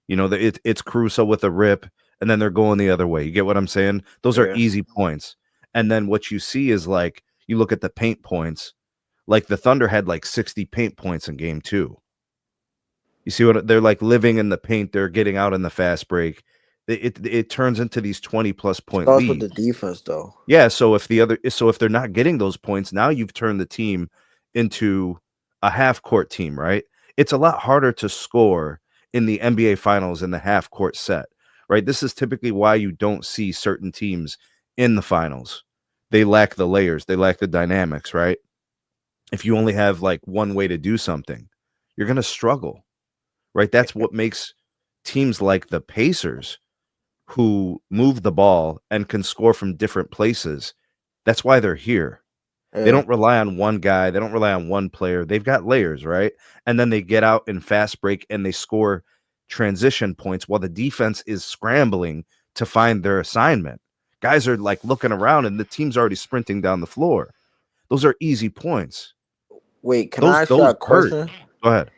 You know, it's Caruso with a rip, and then they're going the other way. You get what I'm saying? Those are Yeah. easy points. And then what you see is like, you look at the paint points, like the Thunder had like 60 paint points in game 2. You see what they're like, living in the paint, they're getting out in the fast break. It turns into these 20 plus point Starts with the leads. defense though. Yeah, so if they're not getting those points, now you've turned the team into a half court team, right? It's a lot harder to score in the NBA finals in the half court set, right? This is typically why you don't see certain teams in the finals. They lack the layers, they lack the dynamics, right? If you only have like one way to do something, you're going to struggle, right? That's what makes teams like the Pacers, who move the ball and can score from different places. That's why they're here. They Yeah. don't rely on one guy. They don't rely on one player. They've got layers, right? And then they get out in fast break and they score transition points while the defense is scrambling to find their assignment. Guys are like looking around and the team's already sprinting down the floor. Those are easy points. Wait, can Those I ask you those a hurt. question? Go ahead.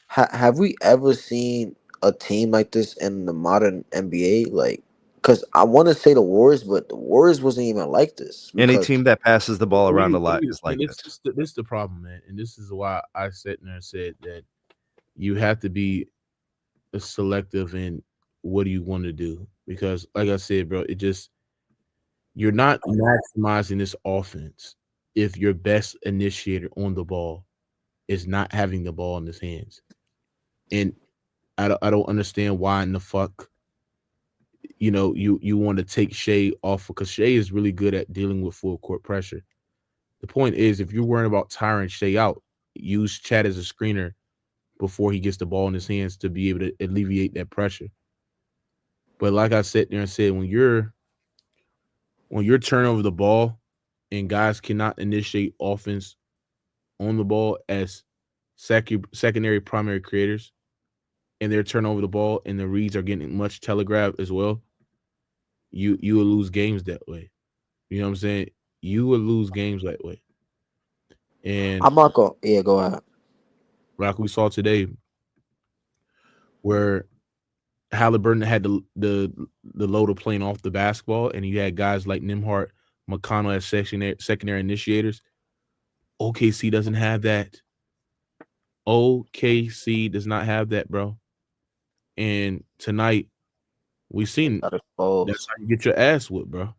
Have we ever seen a team like this in the modern NBA? Like, because I want to say the Warriors, but the Warriors wasn't even like this. Any Because team that passes the ball around a lot is And like this. this is the problem, man. And this is why I sat there and said that you have to be selective in what do you want to do because, like I said, bro, it just you're not maximizing this offense if your best initiator on the ball is not having the ball in his hands. And I don't understand why in the fuck you want to take Shea off because Shea is really good at dealing with full court pressure. The point is, if you're worrying about tiring Shea out, use Chad as a screener before he gets the ball in his hands to be able to alleviate that pressure. But like I sat there and said, when you're turning over the ball and guys cannot initiate offense on the ball as secondary primary creators, and they're turning over the ball and the reads are getting much telegraphed as well, you will lose games that way. You know what I'm saying? You will lose games that way. And I'm not going. Yeah, go ahead. like we saw today, where Haliburton had the load of playing off the basketball, and you had guys like Nimhart, McConnell as secondary initiators. OKC doesn't have that. OKC does not have that, bro. And tonight, We seen Got that's exposed. how you get your ass whipped, bro.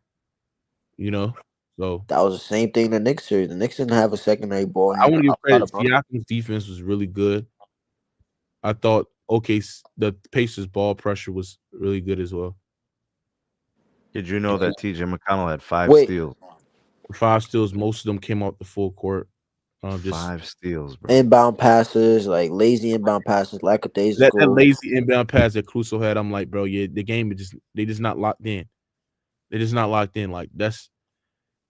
You know, so That was the same thing in the Knicks series. The Knicks didn't have a secondary ball I want handler to give outside credit. of Brunson. Siakam's defense was really good. I thought the Pacers ball pressure was really good as well. Did you know that TJ McConnell had 5 Wait, steals? 5 steals, most of them came off the full court. Just 5 steals, bro. inbound passes, like lazy inbound passes, that lackadaisical. lazy inbound pass that Caruso had. I'm like, bro, yeah, the game is just not locked in. They're just not locked in. Like that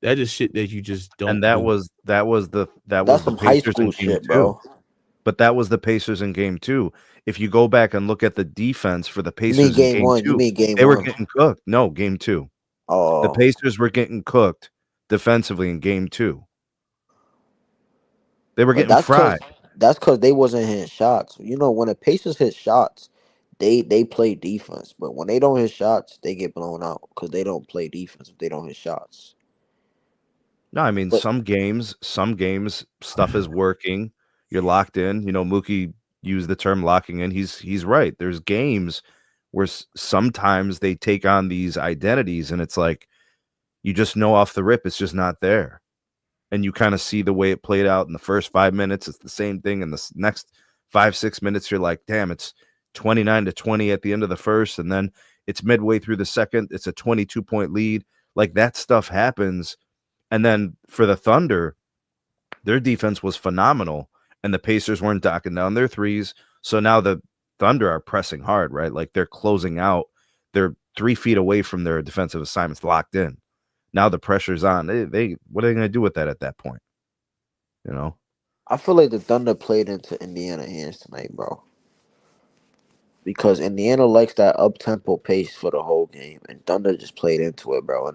is shit that you just don't And that do. was the That's some high Pacers in school game shit, 2. bro. But that was the Pacers in game 2. If you go back and look at the defense for the You mean Pacers in game game one? You 2, mean game they were one? getting cooked. No, game 2. The Oh, Pacers were getting cooked defensively in game 2. They were but getting fried. that's cause they wasn't hitting shots. You know, when the Pacers hit shots, they play defense. But when they don't hit shots, they get blown out because they don't play defense if they don't hit shots. No, I mean But some games stuff is working. You're locked in. You know, Mookie used the term locking in. He's right. There's games where sometimes they take on these identities, and it's like you just know off the rip it's just not there. And you kind of see the way it played out in the first 5 minutes. It's the same thing in the next 5-6 minutes. You're like, damn, it's 29-20 at the end of the first, and then it's midway through the second. It's a 22-point lead. Like that stuff happens. And then for the Thunder, their defense was phenomenal, and the Pacers weren't knocking down their threes. So now the Thunder are pressing hard, right? Like they're closing out. They're 3 feet away from their defensive assignments, locked in. Now the pressure's on. They what are they going to do with that at that point? You know? I feel like the Thunder played into Indiana hands tonight, bro. Because Indiana likes that up tempo pace for the whole game, and Thunder just played into it, bro.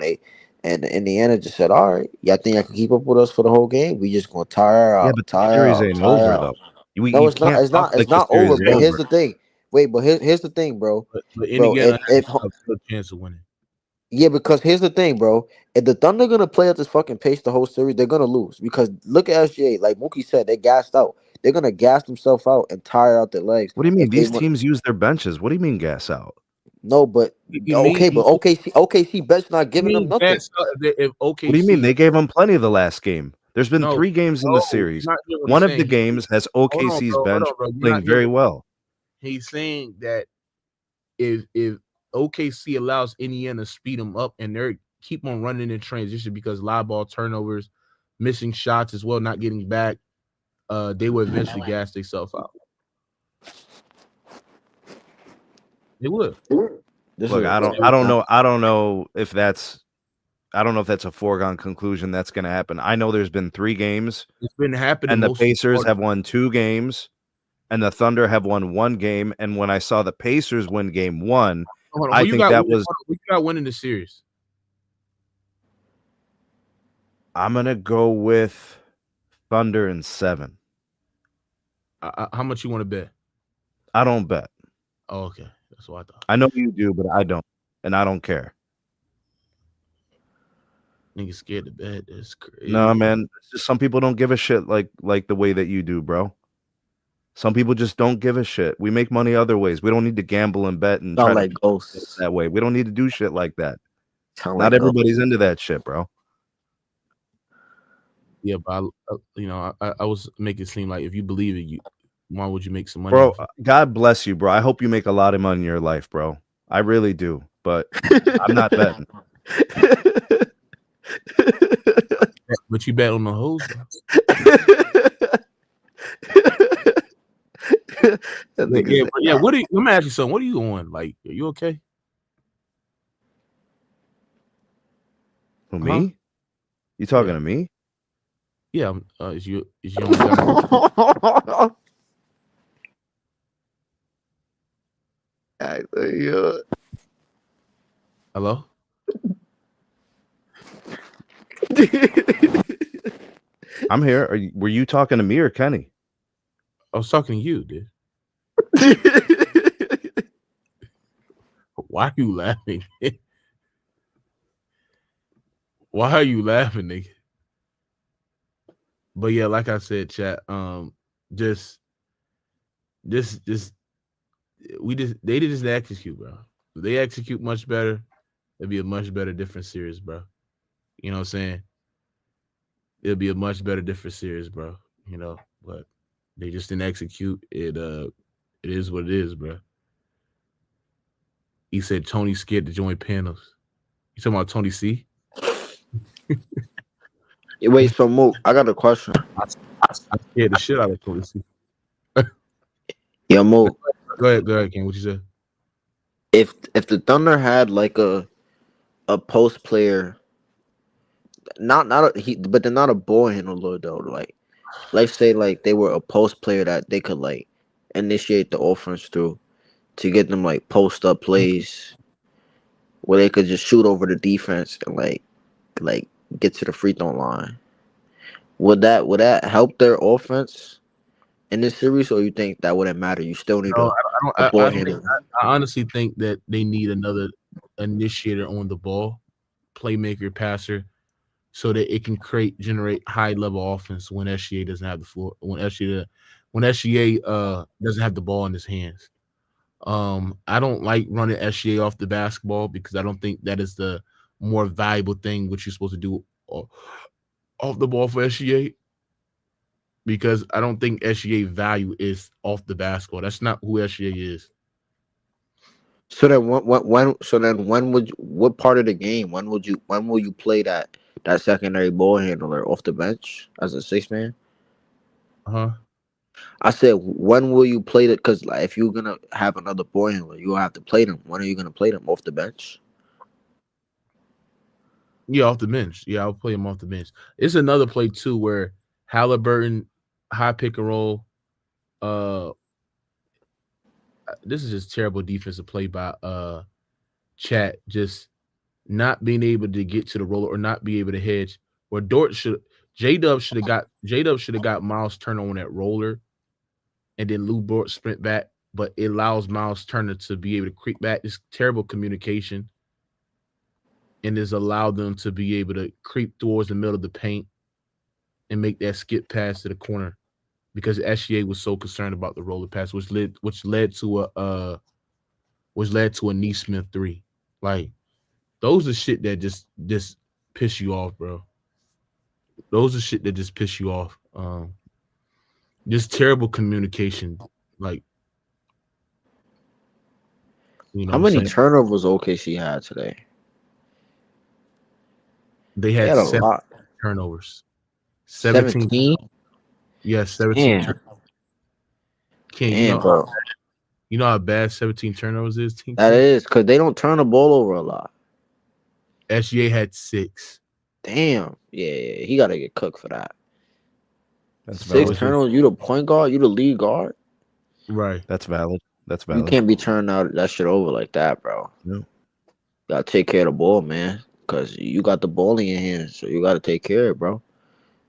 And Indiana just said, "All right, y'all think I can keep up with us for the whole game? We just gonna tire her Yeah, out, but the tire her series out, ain't tire her over out." though. You No, you it's not. can't It's talk not. like It's the not series over. is But here's over. the thing. Wait, but here's the thing, bro. But Bro, Indiana has if a good chance of winning. yeah, because here's the thing, bro. If the Thunder gonna play at this fucking pace the whole series, they're gonna lose. Because look at SGA. Like Mookie said, they gassed out. They're gonna gas themselves out and tire out their legs What do you mean? if they These want. teams use their benches. What do you mean gas out? No, but You okay, mean but OKC bench not you giving them mean nothing. gas if What do you mean? OKC? They gave them plenty of the last game. There's been No, 3 games in the no, you're series. not hearing what he's One of the saying. games has Hold on, OKC's bro. Hold bench on, bro. You're playing not very hearing. well. He's saying that if OKC allows Indiana to speed them up and they're keep on running in transition because live ball turnovers, missing shots as well, not getting back, they will eventually gas themselves out. They will. This Look, is I don't know if that's a foregone conclusion that's going to happen. I know there's been 3 games, It's been happening. and the Most of Pacers the have won 2 games, and the Thunder have won 1 game. And when I saw the Pacers win game 1, Hold on, I who think that was. who you got winning the series? I'm gonna go with Thunder in 7. How much you want to bet? I don't bet. Oh, okay, that's what I thought. I know you do, but I don't, and I don't care. Niggas scared to bet. That's crazy. No, man. It's just some people don't give a shit like the way that you do, bro. Some people just don't give a shit. We make money other ways. We don't need to gamble and bet and try sound to like ghosts. that way. We don't need to do shit like that. Sound Not like everybody's into that shit, bro. Yeah, but I was making it seem like if you believe it, why would you make some money? Bro, off it? God bless you, bro. I hope you make a lot of money in your life, bro. I really do, but I'm not betting. But you bet on the hoes. Yeah. Let me ask you something. What are you on? Like, are you okay? Who, me? You talking to me? Yeah. Is you on Hello? I'm here. Were you talking to me or Kenny? I was talking to you, dude. Why are you laughing? Why are you laughing, nigga? But yeah, like I said, chat, they just execute, bro. If they execute much better, it'll be a much better, different series, bro. You know what I'm saying? It'll be a much better, different series, bro. You know, but they just didn't execute it. It is what it is, bro. He said Tony's scared to join panels. You talking about Tony C? Wait, so Mook, I got a question. I scared the shit out of Tony C. Yo, Mook, Go ahead, Ken. What you said? if the Thunder had like a post player, but they're not a ball handler though. Like, let's say like they were a post player that they could like initiate the offense through to get them like post up plays where they could just shoot over the defense and like get to the free throw line. Would that help their offense in this series, or you think that wouldn't matter? You still need No, a ball handler. I honestly think that they need another initiator on the ball, playmaker, passer, so that it can generate high level offense when SGA doesn't have the floor. When SGA doesn't have the ball in his hands. I don't like running SGA off the basketball because I don't think that is the more valuable thing what you're supposed to do off the ball for SGA. Because I don't think SGA value is off the basketball. That's not who SGA is. So then what part of the game when will you play that secondary ball handler off the bench as a 6-man? I said, when will you play it? Because like, if you're gonna have another ball handler, you'll have to play them. When are you gonna play them off the bench? Yeah, off the bench. Yeah, I'll play him off the bench. It's another play too where Haliburton high pick and roll. This is just terrible defensive play by Chat. Just not being able to get to the roller or not be able to hedge. Where J-Dub should have got Miles Turner on that roller, and then Lou Dort sprint back, but it allows Miles Turner to be able to creep back. It's terrible communication, and has allowed them to be able to creep towards the middle of the paint and make that skip pass to the corner because SGA was so concerned about the roller pass, which led to a Neesmith 3. Like, those are shit that just piss you off, bro. Those are shit that just piss you off. Just terrible communication. Like, you know, how many turnovers OKC had today? They had a 7 lot. turnovers. 17? Yes, 17. Damn, bro. You know how bad 17 turnovers is, Team? That is, because they don't turn the ball over a lot. SGA had 6. Damn. Yeah, he got to get cooked for that. That's 6 valid. turnovers. You the point guard? You the lead guard? Right. That's valid. You can't be turning out that shit over like that, bro. No. You got to take care of the ball, man, because you got the ball in your hands, so you got to take care of it, bro.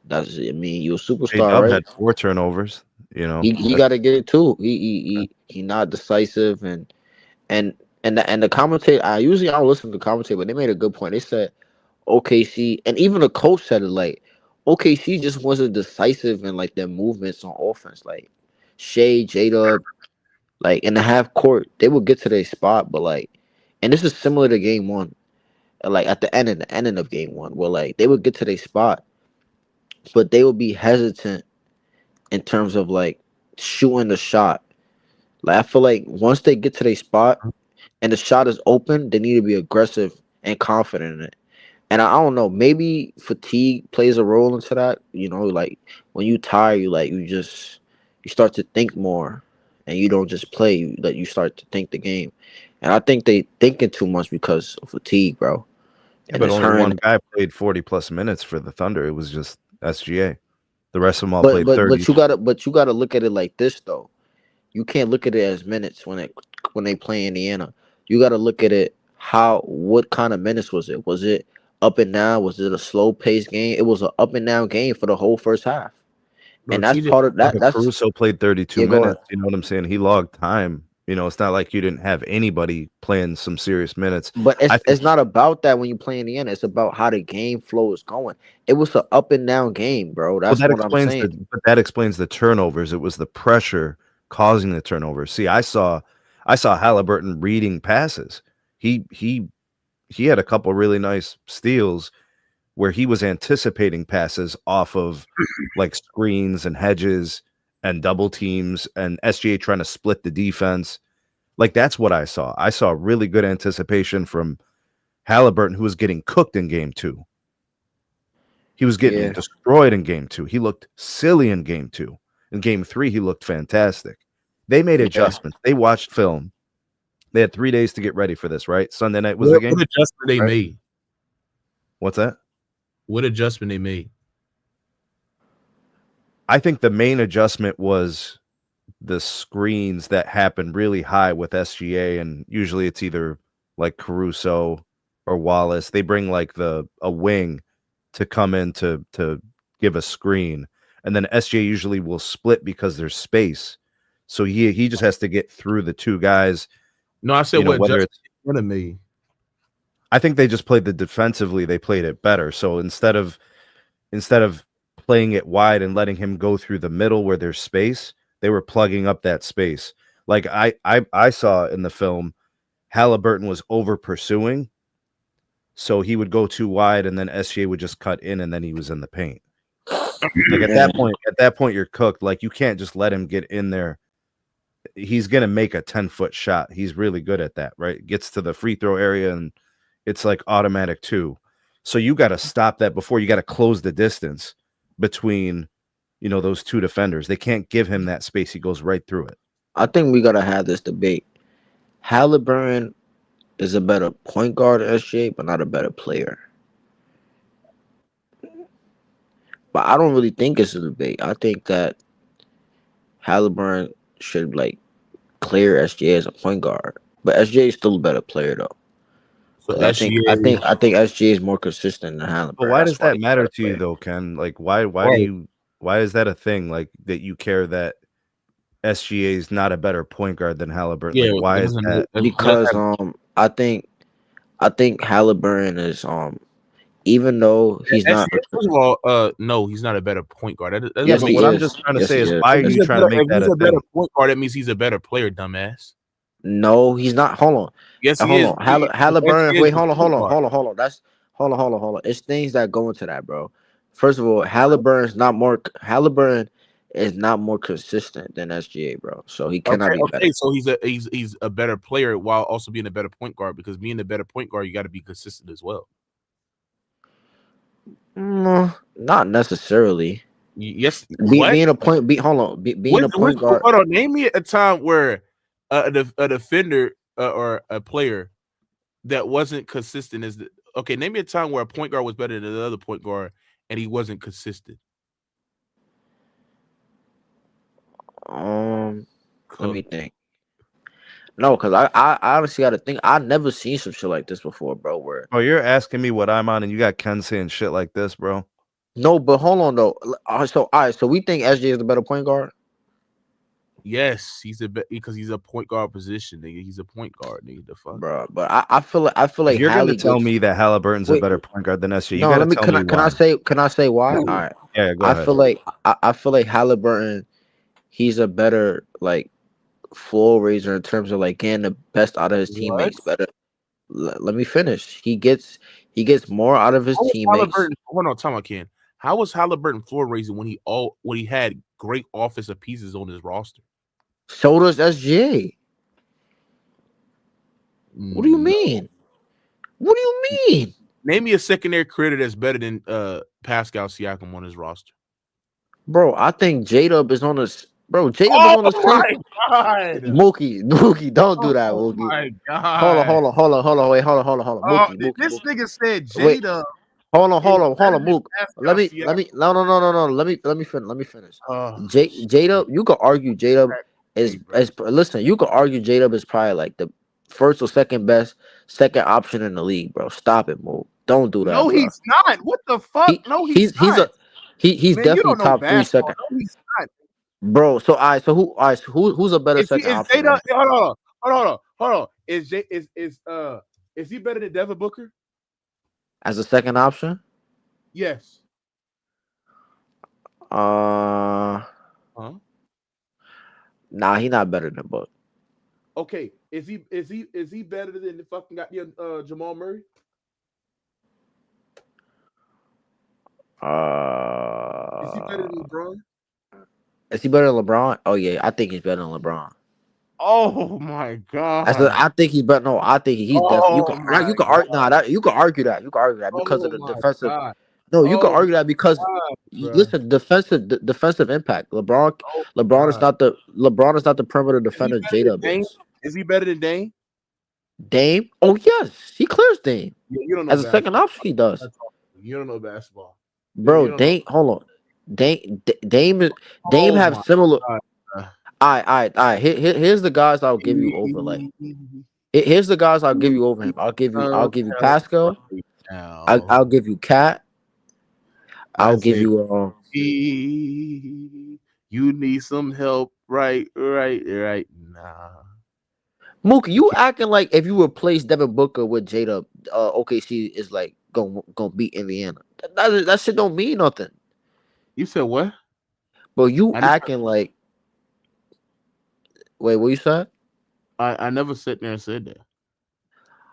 You're a superstar, right? Had 4 turnovers. You know, he got to get it too. He not decisive, and the commentator. I don't listen to the commentator, but they made a good point. They said OKC, and even the coach said it, like OKC just wasn't decisive in like their movements on offense. Like Shea, J-Dub, like in the half court, they would get to their spot, but like, and this is similar to game 1, like at the ending of game 1, where like they would get to their spot, but they would be hesitant in terms of like shooting the shot. Like I feel like once they get to their spot and the shot is open, they need to be aggressive and confident in it. And I don't know, maybe fatigue plays a role into that. You know, like when you tired, you start to think more, and you don't just play. You start to think the game, and I think they thinking too much because of fatigue, bro. Yeah, but only one guy played 40+ minutes for the Thunder. It was just SGA. The rest of them all played 30. But you gotta look at it like this though. You can't look at it as minutes when they play Indiana. You gotta look at it what kind of minutes was it? Was it up and down? Was it a slow paced game? It was an up and down game for the whole first half. And that's part of that. That's Caruso played 32 minutes. You know what I'm saying? He logged time. You know, it's not like you didn't have anybody playing some serious minutes. But it's not about that when you play in the end. It's about how the game flow is going. It was an up and down game, bro. That's what I'm saying. But that explains the turnovers. It was the pressure causing the turnovers. See, I saw Haliburton reading passes. he had a couple really nice steals where he was anticipating passes off of like screens and hedges and double teams and SGA trying to split the defense. Like that's what I saw. I saw really good anticipation from Haliburton, who was getting cooked in game 2. He was getting destroyed in game 2. He looked silly in game 2. In game 3, he looked fantastic. They made adjustments. They watched film. They had 3 days to get ready for this, right? Sunday night was the game. What adjustment they made? What's that? What adjustment they made? I think the main adjustment was the screens that happen really high with SGA, and usually it's either like Caruso or Wallace. They bring like a wing to come in to give a screen, and then SGA usually will split because there's space. So he just has to get through the two guys. No, I said what adjustment made. I think they just played the defensively. They played it better. So instead of playing it wide and letting him go through the middle where there's space, they were plugging up that space. Like I saw in the film, Haliburton was over pursuing, so he would go too wide, and then SGA would just cut in, and then he was in the paint. Like at that point, you're cooked. Like you can't just let him get in there. He's gonna make a 10-foot shot. He's really good at that, right? Gets to the free throw area, and it's like automatic too. So you got to stop that before you got to close the distance between, those two defenders. They can't give him that space. He goes right through it. I think we gotta have this debate. Haliburton is a better point guard than SGA, but not a better player. But I don't really think it's a debate. I think that Haliburton should clear SGA as a point guard, but SGA is still a better player though. So I think SGA is more consistent than Haliburton. But why does that matter to you though, Ken? Like why is that a thing? Like that you care that SGA is not a better point guard than Haliburton? Yeah, like, why is that? Because I think Haliburton is even though he's not. First of all, no, he's not a better point guard. But what I'm just trying to say is, why are you trying to make that a better point guard? That means he's a better player, dumbass. No, he's not. Hold on. Yes, he is. Haliburton. Wait, hold on. That's hold on. It's things that go into that, bro. First of all, Haliburton is not more consistent than SGA, bro. So he cannot be better. So he's a better player while also being a better point guard, because being a better point guard, you got to be consistent as well. No, not necessarily. Yes, being a point. Being a point guard. Hold on, name me a time where a defender or a player that wasn't consistent name me a time where a point guard was better than another point guard and he wasn't consistent. Let me think. No, because I honestly got to think. I've never seen some shit like this before, bro. Where you're asking me what I'm on, and you got Ken saying shit like this, bro. No, but hold on though. So we think SGA is the better point guard. Yes, because he's a point guard position, nigga. He's a point guard, nigga. The fuck, bro. But I feel like you're gonna tell me that Haliburton's a better point guard than SGA. No, let me. Can I say why? All right. Yeah, go ahead. I feel like Haliburton, he's a better floor raiser in terms of getting the best out of his teammates. Better. Let me finish. He gets more out of his teammates. Hold on, time Ken. How was Haliburton floor raising when he had great offensive pieces on his roster? So does SGA. What do you mean? What do you mean? Name me a secondary creator that's better than Pascal Siakam on his roster. Bro, I think J-Dub is on this. Bro, J-Dub is on the same. God. Mookie, don't do that, Mookie. Oh my God. Hold on. Wait, hold on. Mookie, this nigga said J-Dub. Hold on, Mook. Let me no. Let me finish. J-Dub, you could argue J-Dub listen, you could argue J-Dub is probably the first or second option in the league, bro. Stop it, Mook. Don't do that. No, bro. He's not. What the fuck? He's not. He's Man, definitely top 3 second. No, he's not. Bro, so who's a better second option? Hold on. Is he better than Devin Booker? As a second option? Yes. Nah, he's not better than Book. Okay, is he better than the fucking goddamn Jamal Murray? Is he better than LeBron? Is he better than LeBron? Oh yeah, I think he's better than LeBron. Oh my god! I think he's better. No, I think he's definitely. Oh my You can argue. Nah, you can argue that. You can argue that because of Oh the my defensive. god! No, you can Oh argue that because god, bro! listen, defensive impact. Oh LeBron is god! not the perimeter Is he defender better J than Dub Dame? is. Is he better than Dame? Dame. Oh yes, he clears Dame Yeah, you don't know as a second basketball. option. He does, You don't know basketball. You bro. don't know. Dame. Hold on. Dame Oh have my similar. god! Bro. All right. Here's the guys I'll give you over. Like here's the guys I'll give you over him. I'll give you Pascal. I'll Now, give you Cat. I I'll give said, you you need some help right now. Mookie. You You can't. acting like if you replace Devin Booker with Jada, OKC is like gonna beat Indiana. That shit don't mean nothing. You said what? But you I, acting like wait, what you said? I never sat there and said that.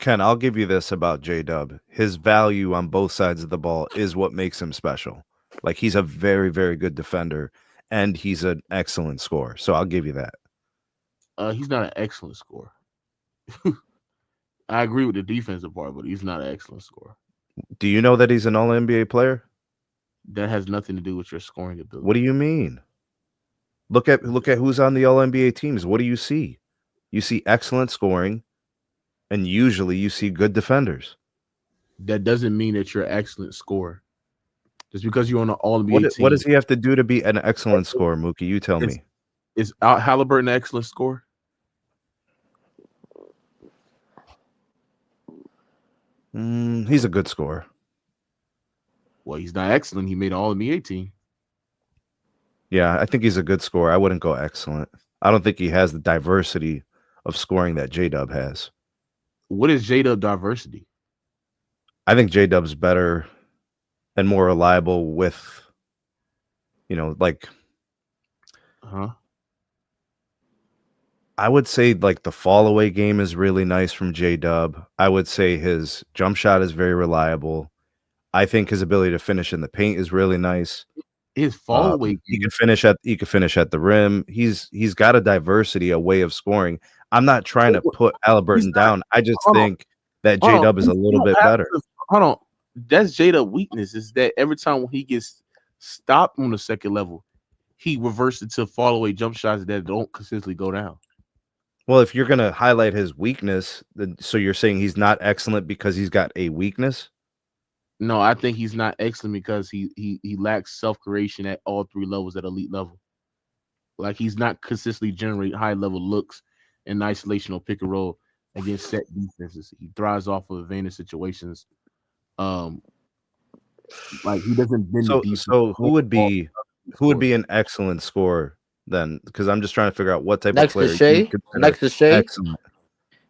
Ken, I'll give you this about J-Dub. His value on both sides of the ball is what makes him special. Like, he's a very, very good defender, and he's an excellent scorer. So I'll give you that. He's not an excellent scorer. I agree with the defensive part, but he's not an excellent scorer. Do you know that he's an All-NBA player? That has nothing to do with your scoring ability. What do you mean? Look at who's on the All-NBA teams. What do you see? You see excellent scoring, and usually you see good defenders. That doesn't mean that you're an excellent scorer. Just because you're on an All-NBA team. What does he have to do to be an excellent scorer, Mookie? You tell me. Is Haliburton an excellent scorer? He's a good scorer. Well, he's not excellent. He made an All-NBA team. Yeah, I think he's a good scorer. I wouldn't go excellent. I don't think he has the diversity of scoring that J-Dub has. What is J-Dub diversity? I think J-Dub's better and more reliable with, like, I would say like the fall away game is really nice from J-Dub. I would say his jump shot is very reliable. I think his ability to finish in the paint is really nice. His fall away, he can finish at the rim. He's got a diversity, a way of scoring. I'm not trying to put Haliburton down. I just think that J-Dub is a little bit better. Hold on. That's J-Dub weakness is that every time when he gets stopped on the second level, he reverses to fall away jump shots that don't consistently go down. Well, if you're going to highlight his weakness, so you're saying he's not excellent because he's got a weakness? No, I think he's not excellent because he lacks self-creation at all three levels at elite level. Like he's not consistently generating high-level looks in isolation or pick and roll against set defenses. He thrives off of advantage situations. Like he doesn't bend the defense. So who would be an excellent scorer then? Because I'm just trying to figure out what type Next of player to Shea. you consider Next to Shea. excellent.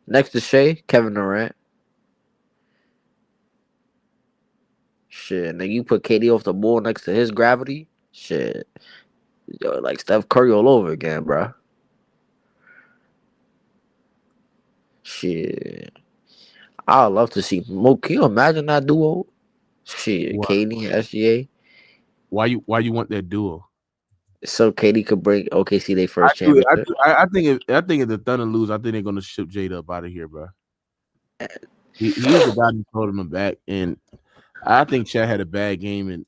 Next to Shea, Kevin Durant. Shit, nigga, you put KD off the ball next to his gravity. Shit, yo, like Steph Curry all over again, bro. Shit, I'd love to see. Mo, can you imagine that duo? Shit, What? KD and SGA. Why you want that duo? So KD could bring OKC their first championship. I think if the Thunder lose, I think they're gonna ship J-Dub out of here, bro. He was the guy who holding him back, and I think Chad had a bad game, and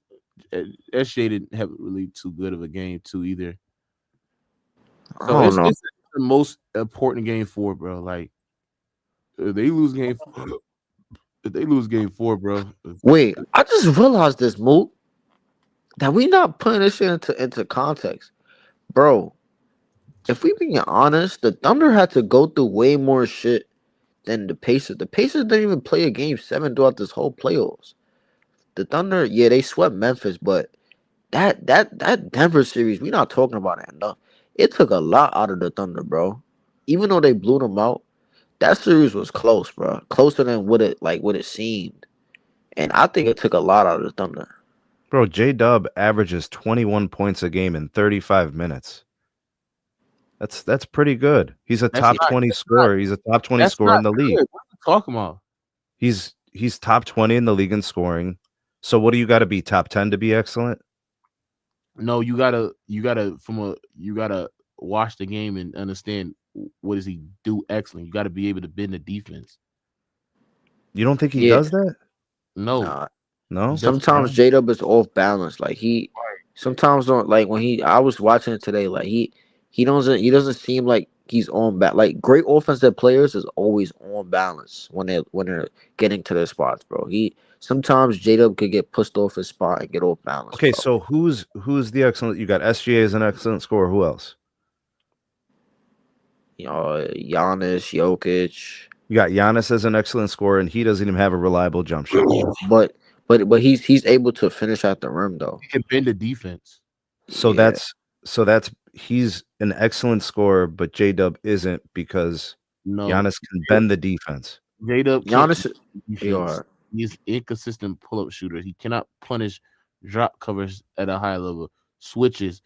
SGA didn't have really too good of a game too either. So it's the most important game 4, bro. Like if they lose game 4, bro. Wait, I just realized this, Moot, that we not putting this shit into context, bro. If we being honest, the Thunder had to go through way more shit than the Pacers. The Pacers didn't even play a game 7 throughout this whole playoffs. The Thunder, yeah, they swept Memphis, but that Denver series, we not talking about it enough. It took a lot out of the Thunder, bro. Even though they blew them out, that series was close, bro. Closer than what it seemed. And I think it took a lot out of the Thunder. Bro, J-Dub averages 21 points a game in 35 minutes. That's pretty good. He's a That's top not 20 that's not scorer. He's a top 20 that's scorer not in the league. good. What are you talking about? He's top 20 in the league in scoring. So what do you got to be top 10 to be excellent? No, you gotta watch the game and understand what does he do excellent. You gotta be able to bend the defense. You don't think he Yeah, does that? No, nah. No? he does Sometimes J Dub is off balance. Like he sometimes don't like when I was watching it today. Like he doesn't seem like he's on back. Like great offensive players is always on balance when they're getting to their spots, bro. He sometimes J Dub could get pushed off his spot and get off balance, Okay, bro. so who's the excellent? You got SGA as an excellent scorer. Who else? You know, Giannis, Jokic, You got Giannis as an excellent scorer, and he doesn't even have a reliable jump shot. but he's able to finish at the rim though. he can bend the defense. So Yeah, that's he's an excellent scorer, but J Dub isn't because No, Giannis can bend the defense. J-Dub can't Giannis. bend You defense. are He's inconsistent pull-up shooter. He cannot punish drop covers at a high level, switches,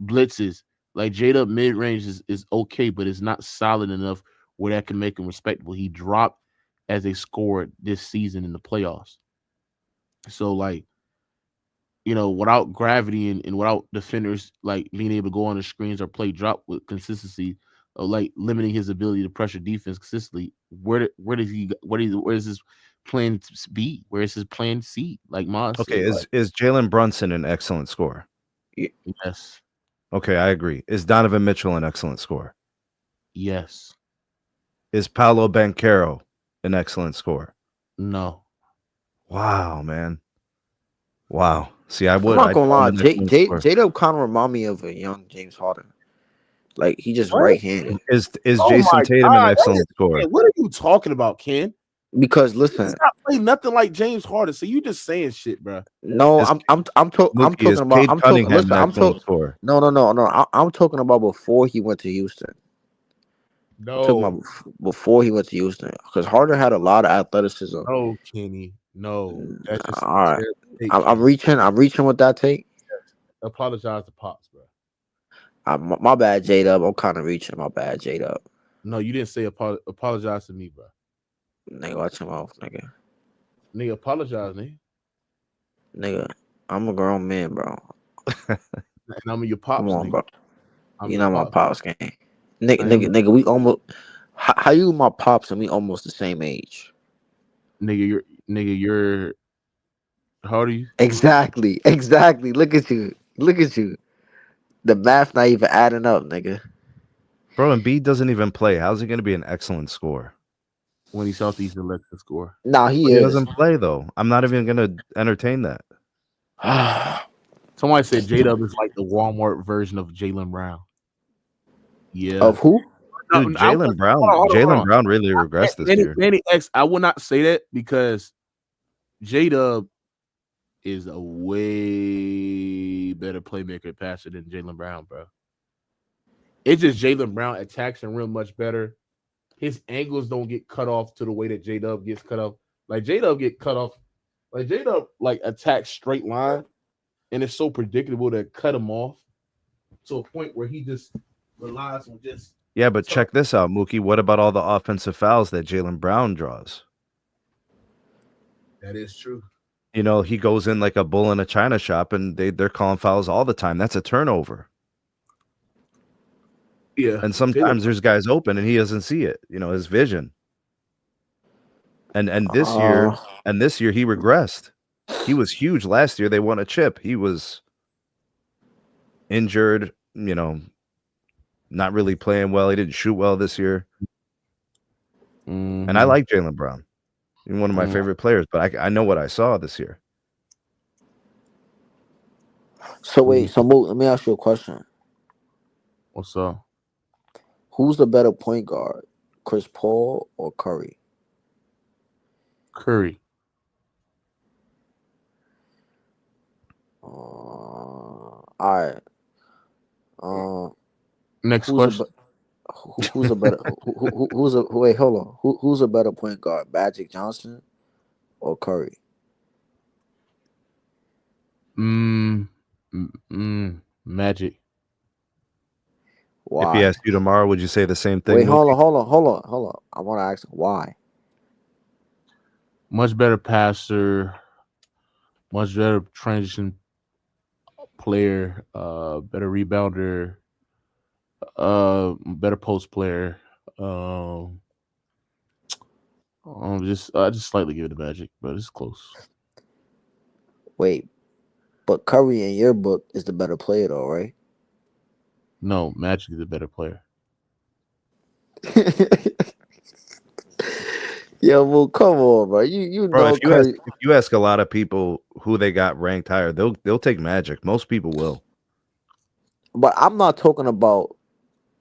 blitzes. Like J-Dub mid-range is okay, but it's not solid enough where that can make him respectable. He dropped as a scorer this season in the playoffs. So like, without gravity and without defenders like being able to go on the screens or play drop with consistency, like limiting his ability to pressure defense consistently, where does his plan B? Where is his plan C? Like Moss Okay, said, like, is Jalen Brunson an excellent scorer? yes, Okay, I agree. Is Donovan Mitchell an excellent scorer? yes, Is Paolo Banchero an excellent scorer? no. Wow, man. Wow. See, I'm not I'd gonna call lie. him an excellent scorer. J Dub kind of remind me of a young James Harden. Like he just What? right handed. Is Oh Jason my Tatum an God, excellent scorer? Ken, what are you talking about, Ken? Because He listen, does not play nothing like James Harden. So you just saying shit, bro. no, Is I'm Mookie, is talking about Cade I'm talking. Cunningham Listen, an excellent scorer? no. I'm talking about before he went to Houston. I'm talking No, about before he went to Houston because Harden had a lot of athleticism. no, Kenny, no. That's just All right, terrible take, I'm Ken. reaching. I'm reaching with that take. Apologize to Pops, bro. My bad, J Dub. I'm kind of reaching. My bad, J Dub. No, you didn't say apologize to me, bro. Nigga, watch him off, nigga. Nigga, apologize, nigga. Nigga, I'm a grown man, bro. And I'm your Come pops, on, nigga. bro. I'm You your know my pops. pops game. Nigga, I am nigga, we almost. How you my pops and we almost the same age? you're how old are you? Exactly. Look at you. The math not even adding up, nigga. Bro, Embiid doesn't even play. How's he going to be an excellent scorer? When he's healthy, he's elected to score. Nah, he But he is. doesn't play, though. I'm not even going to entertain that. Somebody said J-Dub is like the Walmart version of Jaylen Brown. Yeah. Of who? No, Dude, I would- hold on. Jalen Brown really regressed this year. Manny X, I will not say that because J-Dub is a way better playmaker and passer than Jaylen Brown, bro. It's just Jaylen Brown attacks and rim much better. His angles don't get cut off to the way that J-Dub gets cut off. Like J-Dub get cut off. Like J-Dub like attacks straight line, and it's so predictable to cut him off to a point where he just relies on just. Yeah, but check this out, Mookie. What about all the offensive fouls that Jalen Brown draws? That is true. You know, he goes in like a bull in a china shop, and they're calling fouls all the time. That's a turnover. Yeah. And sometimes there's guys open, and he doesn't see it. You know, his vision. And this year he regressed. He was huge last year. They won a chip. He was injured. You know, not really playing well. He didn't shoot well this year. Mm-hmm. And I like Jaylen Brown. He's one of my favorite players, but I know what I saw this year. So wait, so Mo, let me ask you a question. What's up? Who's the better point guard, Chris Paul or Curry? Curry. All right. Next question. Who's a better? Wait, hold on. Who's a better point guard, Magic Johnson or Curry? Magic. If he Why? asked you tomorrow, would you say the same thing? Wait, hold Mookie? on, hold on, hold on, hold on. I want to ask why. Much better passer, much better transition player, better rebounder, better post player. Um, just I just slightly give it to Magic, but it's close. Wait, but Curry in your book is the better player, though, right? No, Magic is a better player. Yo, well, come on, bro. You Bro, know Curry, if you ask a lot of people who they got ranked higher, they'll take Magic. Most people will. but I'm not talking about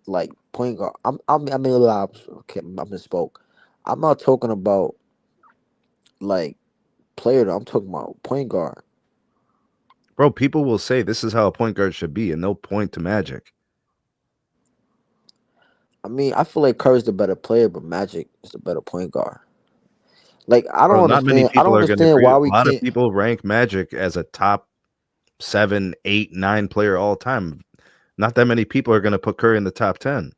like point guard. I mean, okay, I misspoke. I'm not talking about like player. Though. I'm talking about point guard. Bro, people will say this is how a point guard should be, and they'll point to Magic. I mean, I feel like Curry's the better player, but Magic is the better point guard. Like, I Bro, don't not many understand. I don't people are going to understand agree. why A we lot of can't. people rank Magic as a top 7, 8, 9 player all time. Not that many people are going to put Curry in the top 10.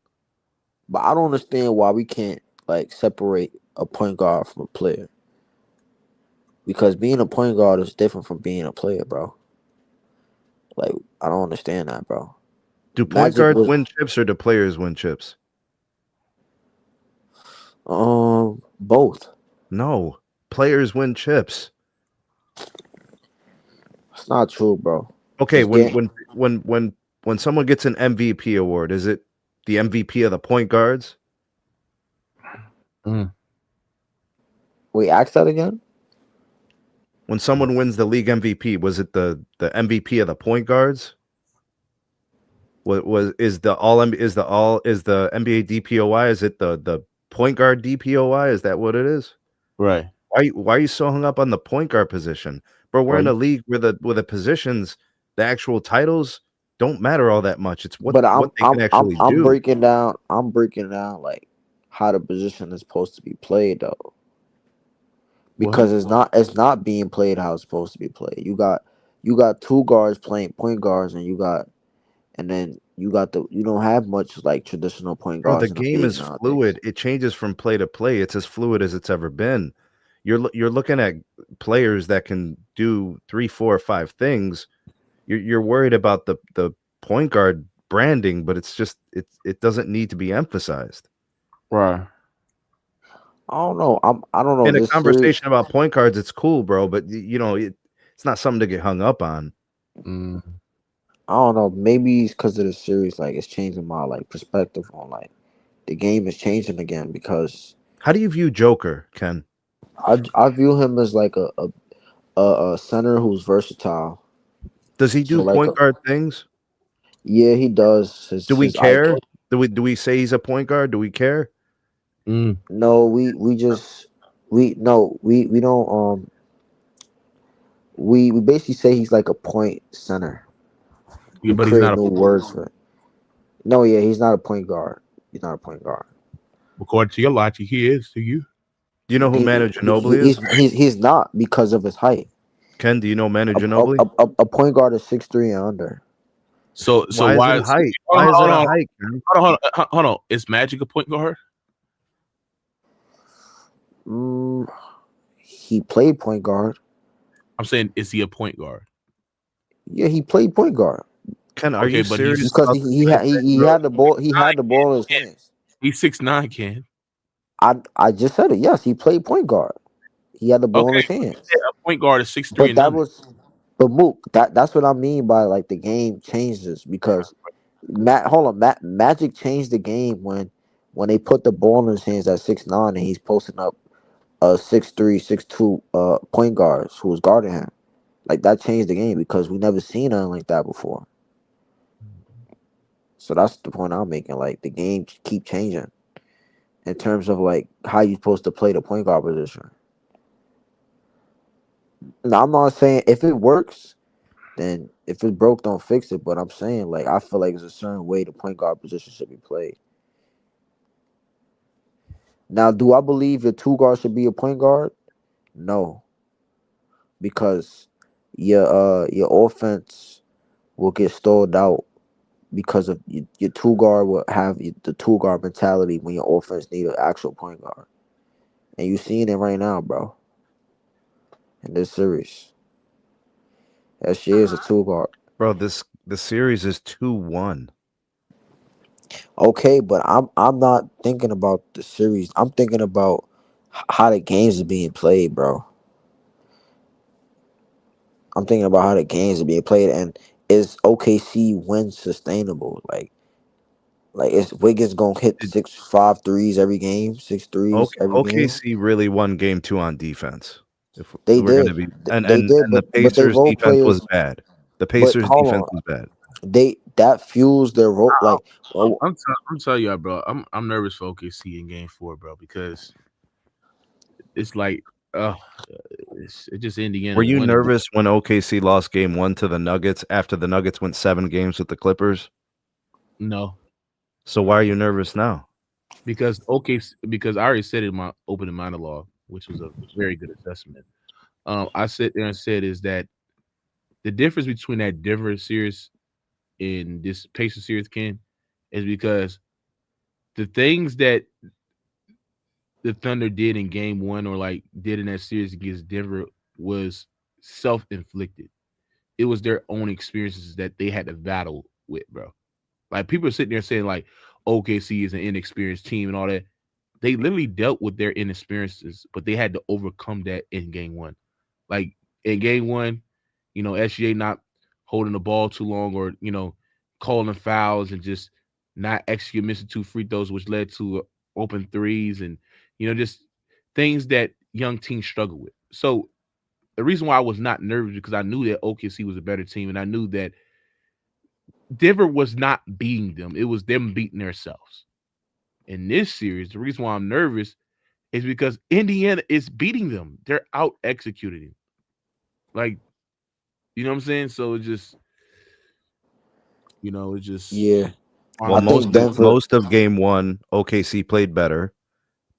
But I don't understand why we can't like separate a point guard from a player. Because being a point guard is different from being a player, bro. Like, I don't understand that, bro. Do point Magic guards was win chips or do players win chips? both. No, players win chips. It's not true, bro. Okay, This game, when someone gets an MVP award, is it the MVP of the point guards? Mm. wait, ask that again. When someone wins the league MVP, was it the MVP of the point guards? What is the NBA DPOY? Is it the point guard DPOY? Is that what it is? Right. Why are you so hung up on the point guard position? Bro, we're Bro, in a league where the positions, the actual titles don't matter all that much. It's what But they can actually I'm do. breaking down. I'm breaking down like how the position is supposed to be played, though. what? Because it's not being played how it's supposed to be played. You got two guards playing point guards, and then you don't have much like traditional point Bro, the guards in the game league is nowadays. fluid. It changes from play to play. It's as fluid as it's ever been. You're looking at players that can do 3, 4, 5 things. You're worried about the point guard branding, but it's just it doesn't need to be emphasized. Right. I don't know. I don't know In a this series. conversation about point guards, it's cool, bro, but it's not something to get hung up on. Mm. I don't know. Maybe it's because of the series. Like it's changing my like perspective on like the game is changing again because How do you view Joker, Ken? I view him as like a center who's versatile. Does he So do like point guard things? yeah, he does. Do we His IQ. care? Do we say he's a point guard? Do we care? Mm. No, we just we no we don't we basically say he's like a point center. Yeah, We but he's create not a new words for it. No, yeah, he's not a point guard. He's not a point guard. according to your logic, he is to you. Do you know who Manu Ginobili is? He's not because of his height. Ken, do you know Manu A, Ginobili? a point guard is 6'3" and under. So Why is why it is height? hold Why on, is hold it a on, height, Ken? hold on. Is Magic a point guard? He played point guard. I'm saying, is he a point guard? Yeah, he played point guard Ken, are Okay, you but serious because about the fact that he had the ball. He had the ball in his hands. he's 6'9", Ken. I just said it. Yes, he played point guard. He had the ball in Okay, his hands. yeah, a point guard is 6'3" But and that under. was, but Mook, that's what I mean by like the game changes because Magic changed the game when they put the ball in his hands at 6'9" and he's posting up 6'3", 6'2" point guards who was guarding him. Like that changed the game because we never seen nothing like that before. So that's the point I'm making. Like the game keep changing in terms of like how you supposed to play the point guard position. Now I'm not saying if it works, then if it broke, don't fix it. But I'm saying like I feel like there's a certain way the point guard position should be played. Now, do I believe the two guard should be a point guard? No, because your offense will get stalled out because of your two guard will have the two guard mentality when your offense need an actual point guard, and you seeing it right now, bro. In this series, SGA is a two guard. Bro, the series is 2-1. Okay, but I'm not thinking about the series. I'm thinking about how the games are being played, bro. I'm thinking about how the games are being played, and is OKC win sustainable? Like is Wiggins gonna hit Did 6-5 threes every game, 6 threes every game? OKC really won game 2 on defense. If They we're gonna did, be they did, and the but they Pacers role defense was players. bad. The But Pacers hold defense on, was bad. they that fuels their role. Like, oh, I'm telling you, bro. I'm nervous for OKC in Game 4, bro, because it's like, it's just Were Indiana you one and done. nervous when OKC lost game 1 to the Nuggets after the Nuggets went 7 games with the Clippers? No, So why are you nervous now? because I already said it in my opening monologue, which was a very good assessment. I sat there and said is that the difference between that Denver series and this Pacers series, Ken, is because the things that the Thunder did in Game 1 or like did in that series against Denver was self-inflicted. It was their own experiences that they had to battle with, bro. Like people are sitting there saying like OKC is an inexperienced team and all that. They literally dealt with their inexperiences, but they had to overcome that in Game 1. Like in Game 1, SGA not holding the ball too long, or calling fouls and just not execute, missing 2 free throws, which led to open threes, and just things that young teams struggle with. So the reason why I was not nervous because I knew that OKC was a better team, and I knew that Denver was not beating them. It was them beating themselves. In this series, the reason why I'm nervous is because Indiana is beating them. They're out executing them. Like, you know what I'm saying? So it just yeah, Well, I I'm think just Denver. most of game 1, OKC played better,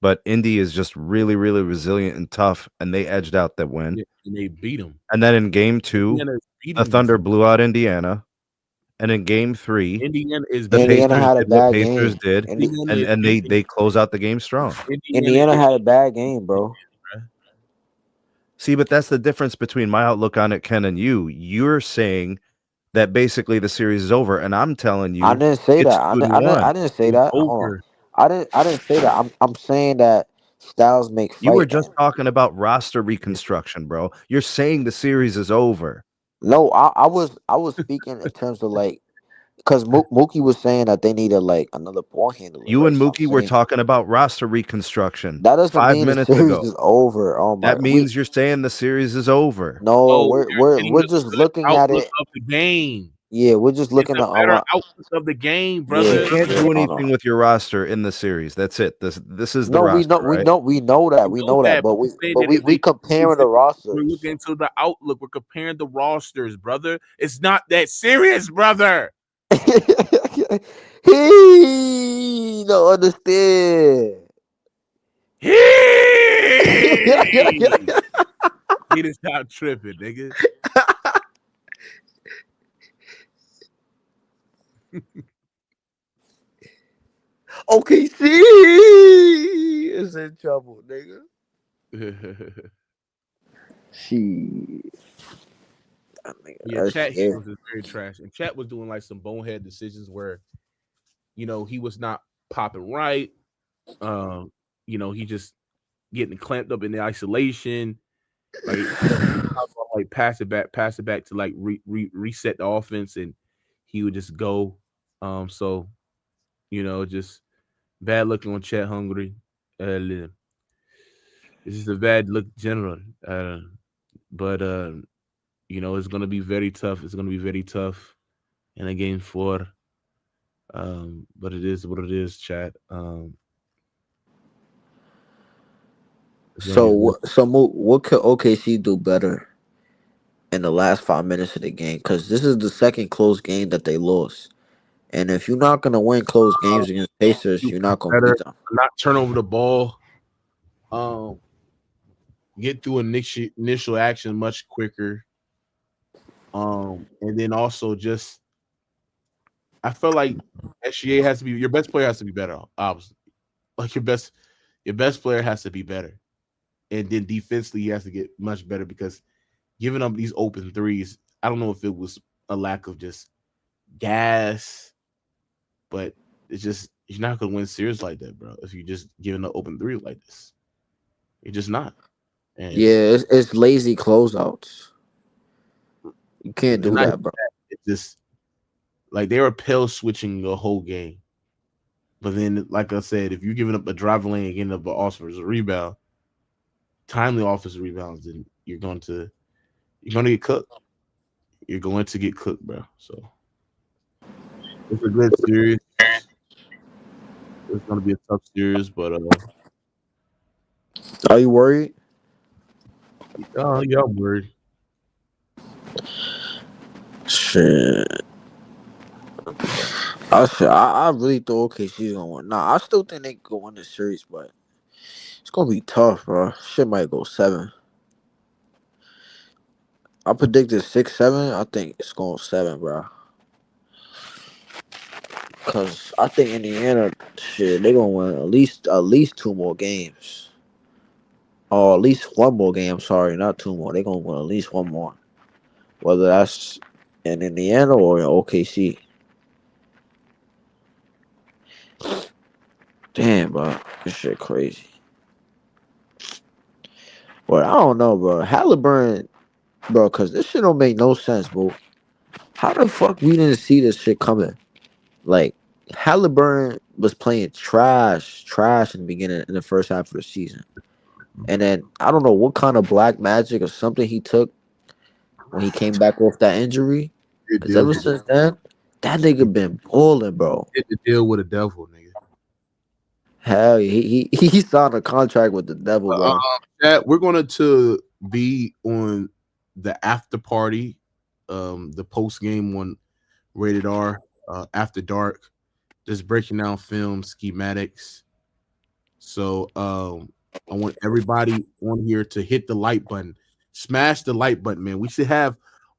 but Indy is just really, really resilient and tough, and they edged out that win. and they beat them. And then in game 2, Indiana is the beating these. Thunder blew out Indiana, and in game 3, Indiana is the beating. Indiana Pacers had a did what bad Pacers game. did, Indiana is and beating. they close out the game strong. Indiana Indiana is had a bad game, bro. bro. See, but that's the difference between my outlook on it, Ken, and you. You're saying that basically the series is over, and I'm telling I you didn't say it's that. two and one. I didn't say It's that. Hold on. over. I didn't say that. I'm saying that styles make You were fight. just talking about roster reconstruction, bro. You're saying the series is over. No, I was speaking in terms of like because Mookie was saying that they needed like another ball handler, You right? and So I'm Mookie were saying talking about roster reconstruction that doesn't 5 mean the minutes series ago. is over. Oh my, That means you're saying the series is over. no, No, we're they're we're getting we're a just good looking at outlook it. of the game. Yeah, we're just It's looking a at better outlook of the game, You yeah, brother. can't yeah. do Hold on. anything with your roster in the series. That's it. This is the No, we know roster, we right? know we know that We we know know that, that, but but we're we saying but that we it's we a comparing the we're rosters. looking to the outlook. We're comparing the rosters, brother. It's not that serious, brother. He don't understand. Hey, he just stop tripping, nigga. OKC is in trouble, nigga. She, Yeah, that's chat yeah. handles is very trash, and chat was doing like some bonehead decisions where he was not popping right. Um, he just getting clamped up in the isolation. Like like pass it back to like reset the offense, and he would just go. So just bad looking on Chet Hungry. This is a bad look general. But it's gonna be very tough. It's gonna be very tough in a game 4. But it is what it is, chat. It's gonna be very What could OKC do better in the last 5 minutes of the game? Because this is the second close game that they lost, and if you're not gonna win close games against Pacers, you're not gonna better. beat them. Not turn over the ball. Um, get through initial action much quicker. And then also just I feel like SGA has to be your best player has to be better, obviously. Like your best player has to be better. And then defensively he has to get much better because giving up these open threes, I don't know if it was a lack of just gas, but it's just you're not gonna win series like that, bro. If you're just giving up open three like this. You're just not. And Yeah, it's lazy closeouts. You can't do not that, bro. it's just like they were pill switching the whole game. But then, like I said, if you're giving up a driving lane and getting up an offensive rebound, timely offensive rebounds, then you're going to get cooked. You're going to get cooked, bro. So it's a good series. It's going to be a tough series, but Are you worried? yeah, I'm worried. Shit. I really thought OKC's gonna win. Nah, I still think they could win the series, but it's gonna be tough, bro. Shit might go 7. I predicted 6-7. I think it's going 7, bro. Cause I think Indiana, shit, they gonna win at least 2 more games. Or at least 1 more game. Sorry, not 2 more. They gonna win at least 1 more. Whether that's in Indiana or in OKC. Damn, bro, this shit crazy. But I don't know, bro. Haliburton, bro, cause this shit don't make no sense, bro. How the fuck we didn't see this shit coming? Like Haliburton was playing trash in the beginning in the first half of the season. And then I don't know what kind of black magic or something he took when he came back off that injury. Good Cause deal. ever since then, that nigga been balling, bro. Get the deal with the devil, nigga. Hell, he signed a contract with the devil, bro. Chat, we're going to be on the after party, the post game on Rated R, After Dark, just breaking down film schematics. So I want everybody on here to hit the like button, smash the like button, man. We should have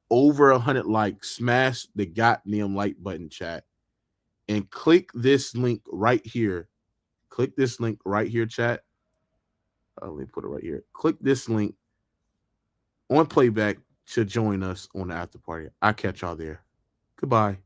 over 100 likes. Smash the goddamn like button, chat, and click this link right here. Click this link right here, chat. Let me put it right here. Click this link on playback to join us on the after party. I'll catch y'all there. Goodbye.